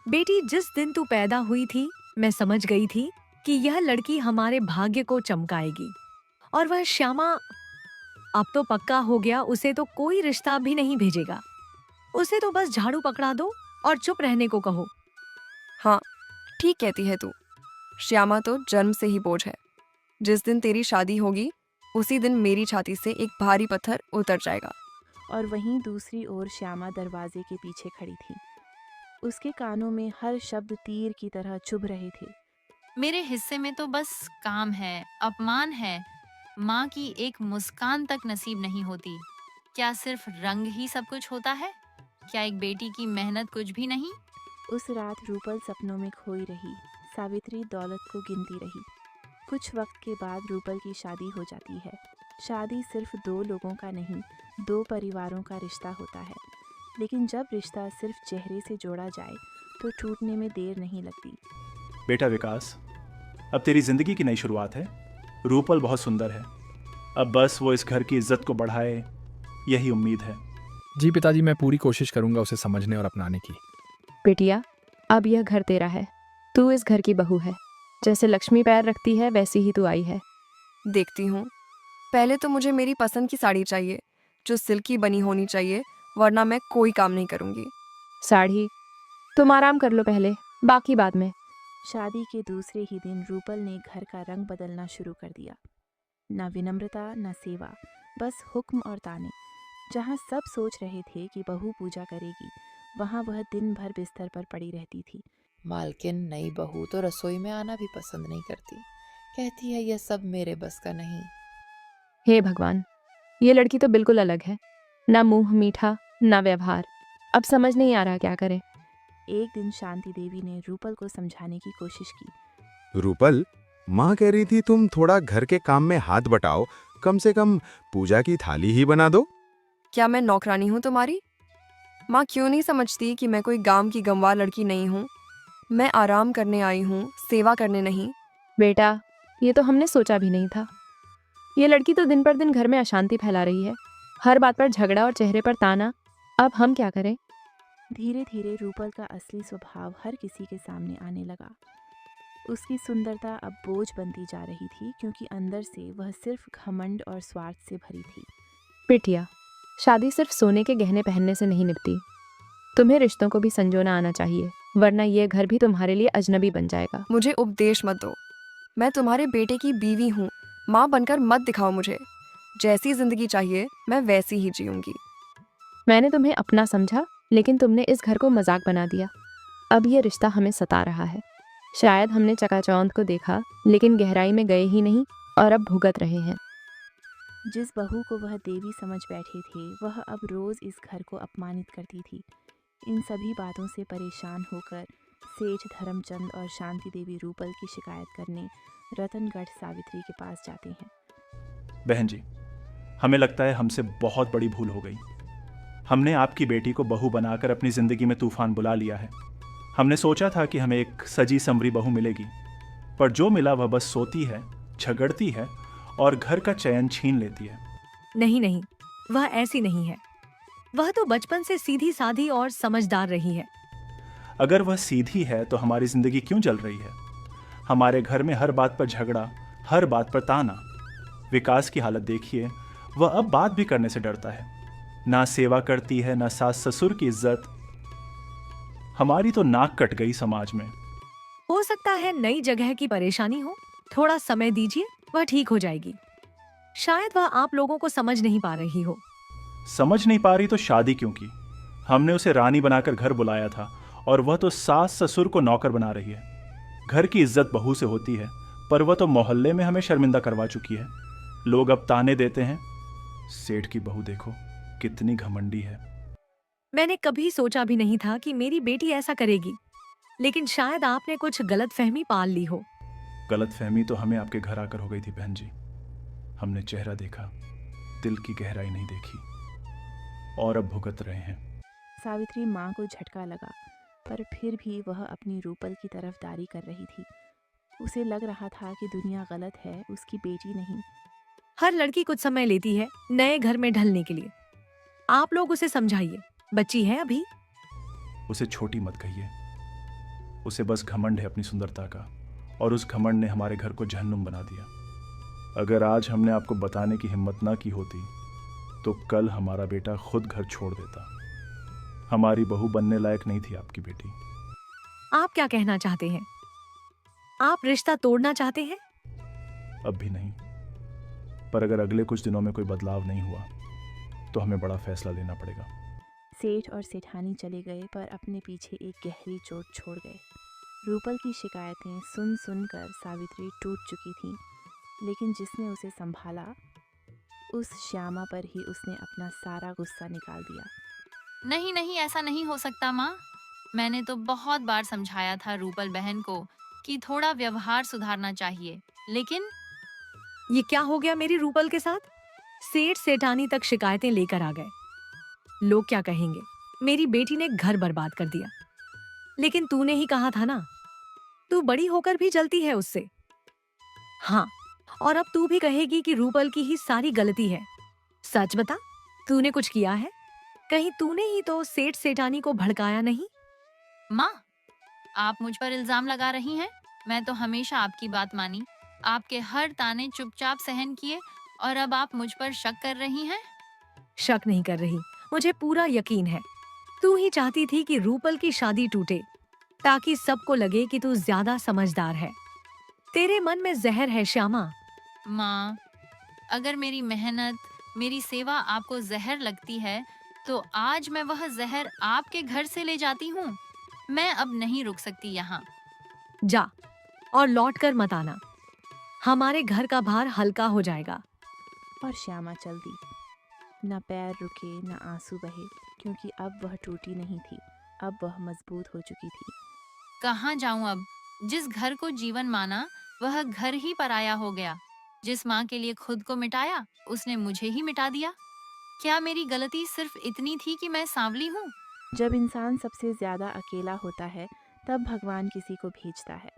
बेटी, जिस दिन तू पैदा हुई थी मैं समझ गई थी कि यह लड़की हमारे भाग्य को चमकाएगी। और वह श्यामा अब तो पक्का हो गया, उसे तो कोई रिश्ता भी नहीं भेजेगा। उसे तो बस झाड़ू पकड़ा दो और चुप रहने को कहो। हाँ, ठीक कहती है तू। श्यामा तो जन्म से ही बोझ है। जिस दिन तेरी शादी होगी उसी दिन मेरी छाती से एक भारी पत्थर उतर जाएगा। और वहीं दूसरी ओर श्यामा दरवाजे के पीछे खड़ी थी। उसके कानों में हर शब्द तीर की तरह चुभ रहे थे। मेरे हिस्से में तो बस काम है, अपमान है। माँ की एक मुस्कान तक नसीब नहीं होती। क्या सिर्फ रंग ही सब कुछ होता है? क्या एक बेटी की मेहनत कुछ भी नहीं? उस रात रूपल सपनों में खोई रही। सावित्री दौलत को गिनती रही। कुछ वक्त के बाद रूपल की शादी हो जाती है। शादी सिर्फ दो लोगों का नहीं, दो परिवारों का रिश्ता होता है। लेकिन जब रिश्ता सिर्फ चेहरे से जोड़ा जाए तो टूटने में देर नहीं लगती। बेटा विकास, अब तेरी जिंदगी की नई शुरुआत है। रूपल बहुत सुंदर है। अब बस वो इस घर की इज्जत को बढ़ाए, यही उम्मीद है। जी पिताजी, मैं पूरी कोशिश करूंगा उसे समझने और अपनाने की। बेटिया, अब यह घर तेरा है। तू इस घर की बहू है। जैसे लक्ष्मी पैर रखती है वैसी ही तू आई है। देखती हूँ। पहले तो मुझे मेरी पसंद की साड़ी चाहिए, जो सिल्क की बनी होनी चाहिए, वरना मैं कोई काम नहीं करूँगी। साड़ी? तुम आराम कर लो पहले, बाकी बाद में। शादी के दूसरे ही दिन रूपल ने घर का रंग बदलना शुरू कर दिया। न विनम्रता न सेवा, बस हुक्म और ताने। जहाँ सब सोच रहे थे कि बहू पूजा करेगी, वहाँ वह दिन भर बिस्तर पर पड़ी रहती थी। मालकिन, नई बहू तो रसोई में आना भी पसंद नहीं करती। कहती है यह सब मेरे बस का नहीं। हे भगवान, ये लड़की तो बिल्कुल अलग है। ना मुंह मीठा ना व्यवहार। अब समझ नहीं आ रहा क्या करे। एक दिन शांति देवी ने रूपल को समझाने की कोशिश की। रूपल, माँ कह रही थी तुम थोड़ा घर के काम में हाथ बटाओ, कम से कम पूजा की थाली ही बना दो। क्या मैं नौकरानी हूँ तुम्हारी? माँ क्यों नहीं समझती कि मैं कोई गांव की गंवार लड़की नहीं हूँ? मैं आराम करने आई हूँ, सेवा करने नहीं। बेटा, ये तो हमने सोचा भी नहीं था। ये लड़की तो दिन पर दिन घर में अशांति फैला रही है। हर बात पर झगड़ा और चेहरे पर ताना। अब हम क्या करें? धीरे धीरे रूपल का असली स्वभाव हर किसी के सामने आने लगा। उसकी सुंदरता अब बोझ बनती जा रही थी, क्योंकि अंदर से वह सिर्फ घमंड और स्वार्थ से भरी थी। बिटिया, शादी सिर्फ सोने के गहने पहनने से नहीं निपटी। तुम्हें रिश्तों को भी संजोना आना चाहिए, वरना ये घर भी तुम्हारे लिए अजनबी बन जाएगा। मुझे उपदेश मत दो। मैं तुम्हारे बेटे की बीवी हूँ। माँ बनकर मत दिखाओ मुझे। जैसी जिंदगी चाहिए मैं वैसी ही जीऊंगी। मैंने तुम्हें अपना समझा, लेकिन तुमने इस घर को मजाक बना दिया। अब ये रिश्ता हमें सता रहा है। शायद हमने चकाचौंध को देखा, लेकिन गहराई में गए ही नहीं और अब भुगत रहे हैं। जिस बहू को वह देवी समझ बैठे थे, वह अब रोज इस घर को अपमानित करती थी। इन सभी बातों से परेशान होकर सेठ धर्मचंद और शांति देवी रूपल की शिकायत करने रतनगढ़ सावित्री के पास जाते हैं। बहन जी, हमें लगता है हमसे बहुत बड़ी भूल हो गई। हमने आपकी बेटी को बहू बनाकर अपनी जिंदगी में तूफान बुला लिया है। हमने सोचा था कि हमें एक सजी संवरी बहू मिलेगी, पर जो मिला वह बस सोती है, झगड़ती है और घर का चैन छीन लेती है। नहीं नहीं, वह ऐसी नहीं है। वह तो बचपन से सीधी साधी और समझदार रही है। अगर वह सीधी है तो हमारी जिंदगी क्यों जल रही है? हमारे घर में हर बात पर झगड़ा, हर बात पर ताना। विकास की हालत देखिए, वह अब बात भी करने से डरता है। ना सेवा करती है, ना सास ससुर की इज्जत। हमारी तो नाक कट गई समाज में। हो सकता है नई जगह की परेशानी हो, थोड़ा समय दीजिए, वह ठीक हो जाएगी। शायद वह आप लोगों को समझ नहीं पा रही हो। समझ नहीं पा रही तो शादी क्यों की? हमने उसे रानी बनाकर घर बुलाया था और वह तो सास ससुर को नौकर बना रही है। घर की इज्जत बहू से होती है, पर वह तो मोहल्ले में हमें शर्मिंदा करवा चुकी है। लोग अब ताने देते हैं। सेठ की बहू देखो, कितनी घमंडी है। मैंने कभी सोचा भी नहीं था कि मेरी बेटी ऐसा करेगी, लेकिन शायद आपने कुछ गलतफहमी पाल ली हो। गलतफहमी तो हमें आपके घर आकर हो गई थी बहन जी। हमने चेहरा देखा, दिल की गहराई नहीं देखी, और अब भुगत रहे हैं। सावित्री माँ को झटका लगा, पर फिर भी वह अपनी रूपल की तरफदारी कर रही थी। उसे लग रहा था कि दुनिया गलत है, उसकी बेटी नहीं। हर लड़की कुछ समय लेती है नए घर में ढलने के लिए। आप लोग उसे समझाइए, बच्ची है अभी। उसे छोटी मत कहिए। उसे बस घमंड है अपनी सुंदरता का, और उस घमंड ने हमारे घर को जहन्नुम बना दिया। अगर आज हमने आपको बताने की हिम्मत ना की होती तो कल हमारा बेटा खुद घर छोड़ देता। हमारी बहू बनने लायक नहीं थी आपकी बेटी। आप क्या कहना चाहते हैं? आप रिश्ता तोड़ना चाहते हैं? अब भी नहीं, पर अगर अगले कुछ दिनों में कोई बदलाव नहीं हुआ तो हमें बड़ा फैसला लेना पड़ेगा। सेठ और सेठानी चले गए, पर अपने पीछे एक गहरी चोट छोड़ गए। रूपल की शिकायतें सुन सुनकर सावित्री टूट चुकी थी, लेकिन जिसने उसे संभाला, उस श्यामा पर ही उसने अपना सारा गुस्सा निकाल दिया। नहीं नहीं, ऐसा नहीं हो सकता माँ। मैंने तो बहुत बार समझाया था रूपल बहन को कि थोड़ा व्यवहार सुधारना चाहिए, लेकिन ये क्या हो गया मेरी रूपल के साथ? सेठ सेठानी तक शिकायतें लेकर आ गए। लोग क्या कहेंगे? मेरी बेटी ने घर बर्बाद कर दिया। लेकिन तूने ही कहा था ना, तू बड़ी होकर भी जलती है उससे। हाँ, और अब तू भी कहेगी कि रूपल की ही सारी गलती है। सच बता, तूने कुछ किया है? कहीं तूने ही तो सेठ सेठानी को भड़काया नहीं? माँ, आप मुझ पर इल्जाम लगा रही हैं। मैं तो हमेशा आपकी बात मानी, आपके हर ताने चुपचाप सहन किए, और अब आप मुझ पर शक कर रही हैं? शक नहीं कर रही, मुझे पूरा यकीन है। तू ही चाहती थी कि रूपल की शादी टूटे, ताकि सबको लगे कि तू ज्यादा समझदार है। तेरे मन में जहर है श्यामा। माँ, अगर मेरी मेहनत, मेरी सेवा आपको जहर लगती है, तो आज मैं वह जहर आपके घर से ले जाती हूँ। मैं अब नहीं रुक सकती यहाँ। जा, और लौट कर मत आना। हमारे घर का भार हल्का हो जाएगा। और श्यामा चल दी। न पैर रुके, न आंसू बहे, क्योंकि अब वह टूटी नहीं थी, अब वह मजबूत हो चुकी थी। कहाँ जाऊं अब? जिस घर को जीवन माना, वह घर ही पराया हो गया। जिस माँ के लिए खुद को मिटाया, उसने मुझे ही मिटा दिया। क्या मेरी गलती सिर्फ इतनी थी कि मैं सांवली हूँ? जब इंसान सबसे ज्यादा अकेला होता है, तब भगवान किसी को भेजता है,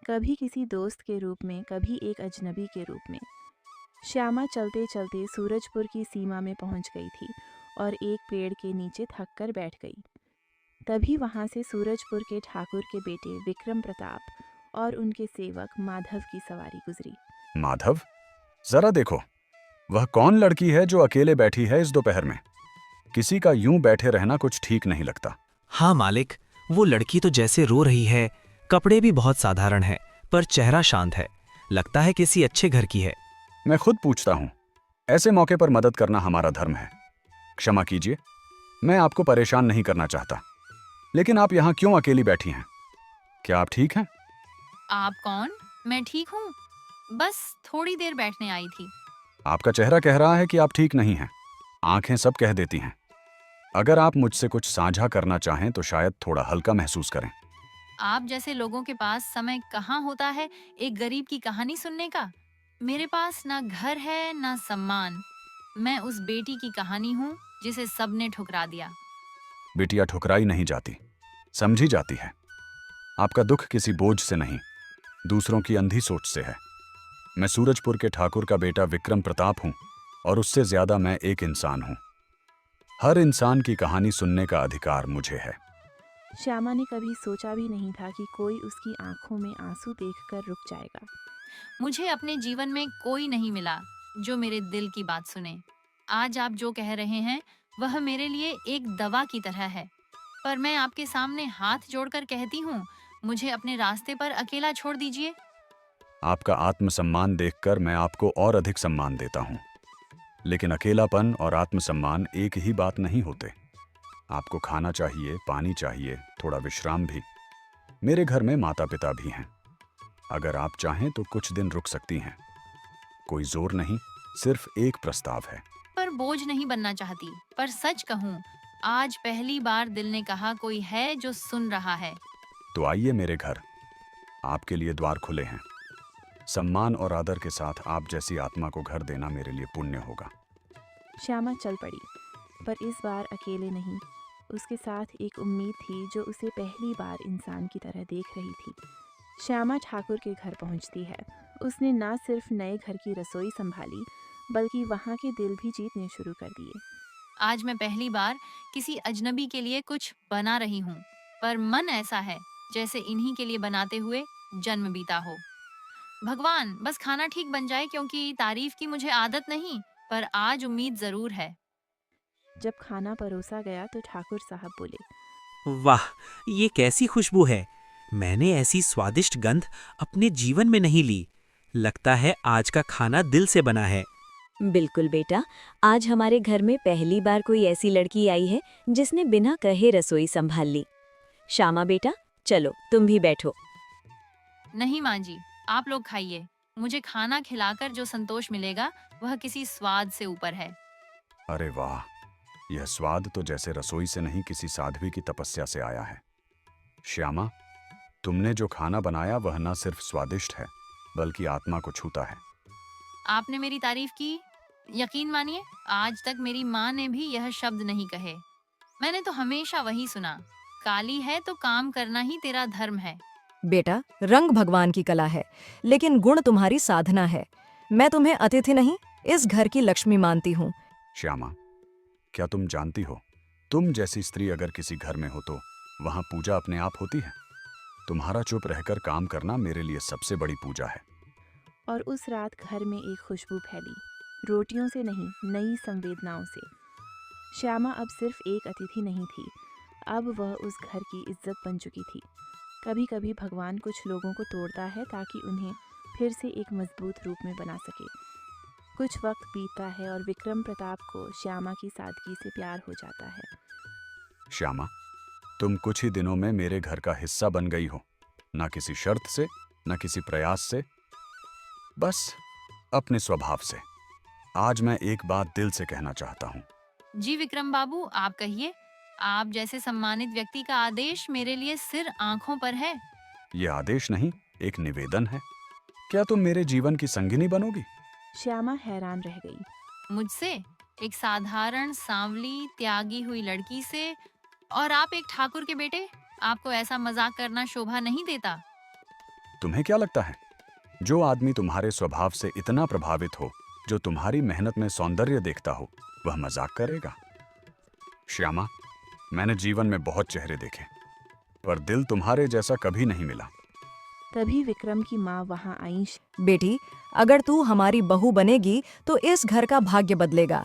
कभी किसी दोस्त के रूप में, कभी एक अजनबी के रूप में। श्यामा चलते चलते सूरजपुर की सीमा में पहुंच गई थी और एक पेड़ के नीचे थक कर बैठ गई। तभी वहां से सूरजपुर के ठाकुर के बेटे विक्रम प्रताप और उनके सेवक माधव की सवारी गुजरी। माधव, जरा देखो, वह कौन लड़की है जो अकेले बैठी है इस दोपहर में? किसी का यूं बैठे रहना कुछ ठीक नहीं लगता। हाँ मालिक, वो लड़की तो जैसे रो रही है, कपड़े भी बहुत साधारण है, पर चेहरा शांत है, लगता है किसी अच्छे घर की है। मैं खुद पूछता हूं, ऐसे मौके पर मदद करना हमारा धर्म है। क्षमा कीजिए, मैं आपको परेशान नहीं करना चाहता, लेकिन आप यहाँ क्यों अकेली बैठी हैं? क्या आप ठीक हैं? आप कौन? मैं ठीक हूँ, बस थोड़ी देर बैठने आई थी। आपका चेहरा कह रहा है कि आप ठीक नहीं हैं। आंखें सब कह देती हैं। अगर आप मुझसे कुछ साझा करना चाहें तो शायद थोड़ा हल्का महसूस करें। आप जैसे लोगों के पास समय कहाँ होता है एक गरीब की कहानी सुनने का? मेरे पास ना घर है, ना सम्मान। मैं उस बेटी की कहानी हूँ जिसे सबने ठुकरा दिया। बिटिया ठुकराई नहीं जाती, समझी जाती है। आपका दुख किसी बोझ से नहीं, दूसरों की अंधी सोच से है। मैं सूरजपुर के ठाकुर का बेटा विक्रम प्रताप हूं, और उससे ज्यादा मैं एक इंसान हूं। हर इंसान की कहानी सुनने का अधिकार मुझे है। श्यामा ने कभी सोचा भी नहीं था कि कोई उसकी आंखों में आंसू देखकर रुक जाएगा। मुझे अपने जीवन में कोई नहीं मिला जो मेरे दिल की बात सुने। आज आप जो कह रहे हैं वह मेरे लिए एक दवा की तरह है, पर मैं आपके सामने हाथ जोड़कर कहती हूँ, मुझे अपने रास्ते पर अकेला छोड़ दीजिए। आपका आत्मसम्मान देखकर मैं आपको और अधिक सम्मान देता हूँ, लेकिन अकेलापन और आत्मसम्मान एक ही बात नहीं होते। आपको खाना चाहिए, पानी चाहिए, थोड़ा विश्राम भी। मेरे घर में माता पिता भी हैं। अगर आप चाहें तो कुछ दिन रुक सकती हैं। कोई जोर नहीं, सिर्फ एक प्रस्ताव है। पर बोझ नहीं बनना चाहती, पर सच कहूँ आज पहली बार दिल ने कहा कोई है जो सुन रहा है। तो आइए मेरे घर, आपके लिए द्वार खुले हैं। सम्मान और आदर के साथ आप जैसी आत्मा को घर देना मेरे लिए पुण्य होगा। श्यामा चल पड़ी, पर इस बार अकेले नहीं। उसके साथ एक उम्मीद थी जो उसे पहली बार इंसान की तरह देख रही थी। श्यामा ठाकुर के घर पहुंचती है। उसने न सिर्फ नए घर की रसोई संभाली, बल्कि वहां के दिल भी जीतने शुरू कर दिए। आज मैं पहली बार किसी अजनबी के लिए कुछ बना रही हूँ, पर मन ऐसा है जैसे इन्हीं के लिए बनाते हुए जन्म बीता हो। भगवान, बस खाना ठीक बन जाए, क्योंकि तारीफ की मुझे आदत नहीं, पर आज उम्मीद जरूर है। जब खाना परोसा गया तो ठाकुर साहब बोले, वाह, ये कैसी खुशबू है। मैंने ऐसी स्वादिष्ट गंध अपने जीवन में नहीं ली। लगता है आज का खाना दिल से बना है। बिल्कुल बेटा, आज हमारे घर में पहली बार कोई ऐसी लड़की आई है जिसने बिना कहे रसोई संभाल ली। श्यामा बेटा, चलो तुम भी बैठो। नहीं माँ जी, आप लोग खाइए। मुझे खाना खिलाकर जो संतोष मिलेगा वह किसी स्वाद से ऊपर है। अरे वाह, यह स्वाद तो जैसे रसोई से नहीं किसी साध्वी की तपस्या से आया है। श्यामा, तुमने जो खाना बनाया वह न सिर्फ स्वादिष्ट है, बल्कि आत्मा को छूता है। आपने मेरी तारीफ की, यकीन मानिए आज तक मेरी माँ ने भी यह शब्द नहीं कहे। मैंने तो हमेशा वही सुना, काली है तो काम करना ही तेरा धर्म है। बेटा, रंग भगवान की कला है, लेकिन गुण तुम्हारी साधना है। मैं तुम्हें अतिथि नहीं, इस घर की लक्ष्मी मानती हूँ। श्यामा, क्या तुम जानती हो, तुम जैसी स्त्री अगर किसी घर में हो तो वहां पूजा अपने आप होती है। तुम्हारा चुप रहकर काम करना मेरे लिए सबसे बड़ी पूजा है। और उस रात घर में एक खुशबू फैली, रोटियों से नहीं, नई संवेदनाओं से। श्यामा अब सिर्फ एक अतिथि नहीं थी, अब वह उस घर की इज्जत बन चुकी थी। कभी कभी भगवान कुछ लोगों को तोड़ता है ताकि उन्हें फिर से एक मजबूत रूप में बना सके। कुछ वक्त बीतता है और विक्रम प्रताप को श्यामा की सादगी से प्यार हो जाता है। श्यामा, तुम कुछ ही दिनों में मेरे घर का हिस्सा बन गई हो, ना किसी शर्त से, ना किसी प्रयास से, बस अपने स्वभाव से। आज मैं एक बात दिल से कहना चाहता हूँ। जी विक्रम बाबू, आप कहिए। आप जैसे सम्मानित व्यक्ति का आदेश मेरे लिए सिर आंखों पर है। ये आदेश नहीं, एक निवेदन है। क्या तुम मेरे जीवन की संगिनी बनोगी? श्यामा हैरान रह गई। मुझसे, एक साधारण सांवली त्यागी हुई लड़की से, और आप एक ठाकुर के बेटे? आपको ऐसा मजाक करना शोभा नहीं देता। तुम्हें क्या लगता है, जो आदमी तुम्हारे स्वभाव से इतना प्रभावित हो, जो तुम्हारी मेहनत में सौंदर्य देखता हो, वह मजाक करेगा? श्यामा, मैंने जीवन में बहुत चेहरे देखे, पर दिल तुम्हारे जैसा कभी नहीं मिला। तभी विक्रम की माँ वहां आई। बेटी, अगर तू हमारी बहू बनेगी तो इस घर का भाग्य बदलेगा।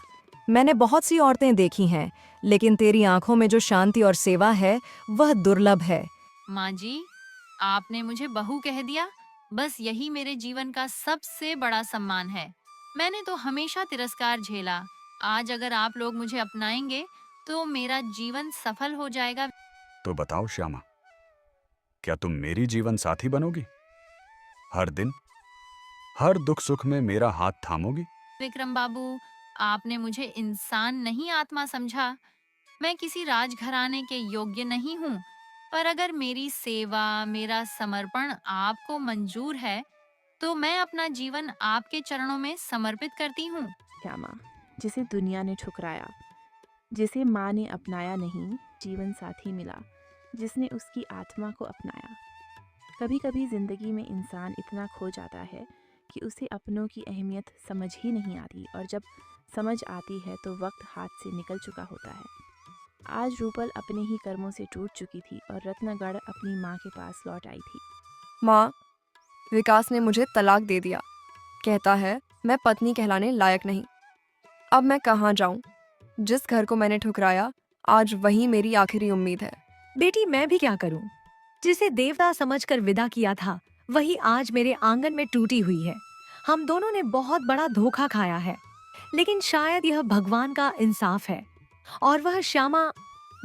मैंने बहुत सी औरतें देखी हैं, लेकिन तेरी आंखों में जो शांति और सेवा है वह दुर्लभ है। माँ जी, आपने मुझे बहू कह दिया, बस यही मेरे जीवन का सबसे बड़ा सम्मान है। मैंने तो हमेशा तिरस्कार झेला, आज अगर आप लोग मुझे अपनाएंगे तो मेरा जीवन सफल हो जाएगा। तो बताओ श्यामा, क्या तुम मेरी जीवन साथी बनोगी? हर दिन, हर दुख सुख में मेरा हाथ थामोगी? विक्रम बाबू, आपने मुझे इंसान नहीं आत्मा समझा। मैं किसी राजघराने के योग्य नहीं हूँ, पर अगर मेरी सेवा, मेरा समर्पण आपको मंजूर है तो मैं अपना जीवन आपके चरणों में समर्पित करती हूँ। श्यामा, जिसे दुनिया ने ठुकराया, जिसे माँ ने अपनाया नहीं, जीवन साथी मिला जिसने उसकी आत्मा को अपनाया। कभी कभी जिंदगी में इंसान इतना खो जाता है कि उसे अपनों की अहमियत समझ ही नहीं आती, और जब समझ आती है तो वक्त हाथ से निकल चुका होता है। आज रूपल अपने ही कर्मों से टूट चुकी थी और रत्नगढ़ अपनी माँ के पास लौट आई थी। माँ, विकास ने मुझे तलाक दे दिया। कहता है मैं पत्नी कहलाने लायक नहीं। अब मैं कहाँ जाऊँ? जिस घर को मैंने ठुकराया, आज वही मेरी आखिरी उम्मीद है। बेटी, मैं भी क्या करूं? जिसे देवता समझकर विदा किया था, वही आज मेरे आंगन में टूटी हुई है। हम दोनों ने बहुत बड़ा धोखा खाया है, लेकिन शायद यह भगवान का इंसाफ है। और वह श्यामा,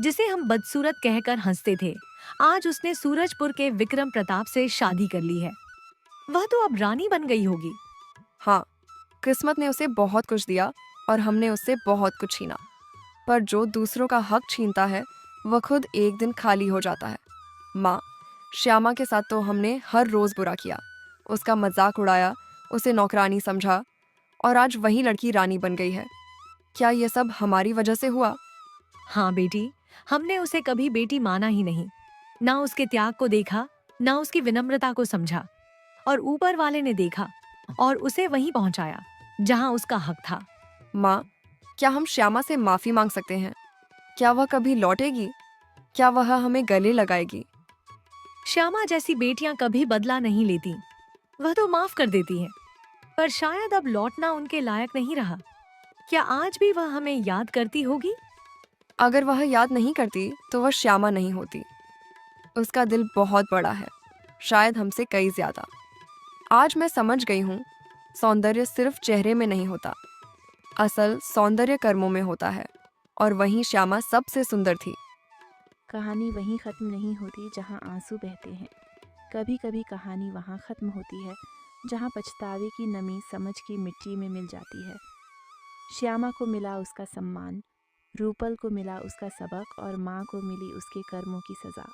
जिसे हम बदसूरत कहकर हंसते थे, आज उसने सूरजपुर के विक्रम प्रताप से शादी कर ली है। वह तो अब रानी बन गई होगी। हाँ, किस्मत ने उसे बहुत कुछ दिया और हमने उससे बहुत कुछ छीना। पर जो दूसरों का हक छीनता है, वह खुद एक दिन खाली हो जाता है। माँ, श्यामा के साथ तो हमने हर रोज बुरा किया, उसका मजाक उड़ाया, उसे नौकरानी समझा, और आज वही लड़की रानी बन गई है। क्या ये सब हमारी वजह से हुआ? हाँ बेटी, हमने उसे कभी बेटी माना ही नहीं। ना उसके त्याग को देखा, ना उसकी विनम्रता को समझा। और ऊपर वाले ने देखा और उसे वहीं पहुंचाया जहां उसका हक था। माँ, क्या हम श्यामा से माफी मांग सकते हैं? क्या वह कभी लौटेगी? क्या वह हमें गले लगाएगी? श्यामा जैसी बेटियां कभी बदला नहीं लेती, वह तो माफ कर देती हैं। पर शायद अब लौटना उनके लायक नहीं रहा। क्या आज भी वह हमें याद करती होगी? अगर वह याद नहीं करती तो वह श्यामा नहीं होती। उसका दिल बहुत बड़ा है, शायद हमसे कई ज्यादा। आज मैं समझ गई हूँ, सौंदर्य सिर्फ चेहरे में नहीं होता, असल सौंदर्य कर्मों में होता है। और वहीं श्यामा सबसे सुंदर थी। कहानी वहीं ख़त्म नहीं होती जहाँ आंसू बहते हैं। कभी कभी कहानी वहाँ ख़त्म होती है जहाँ पछतावे की नमी समझ की मिट्टी में मिल जाती है। श्यामा को मिला उसका सम्मान, रूपल को मिला उसका सबक, और माँ को मिली उसके कर्मों की सज़ा।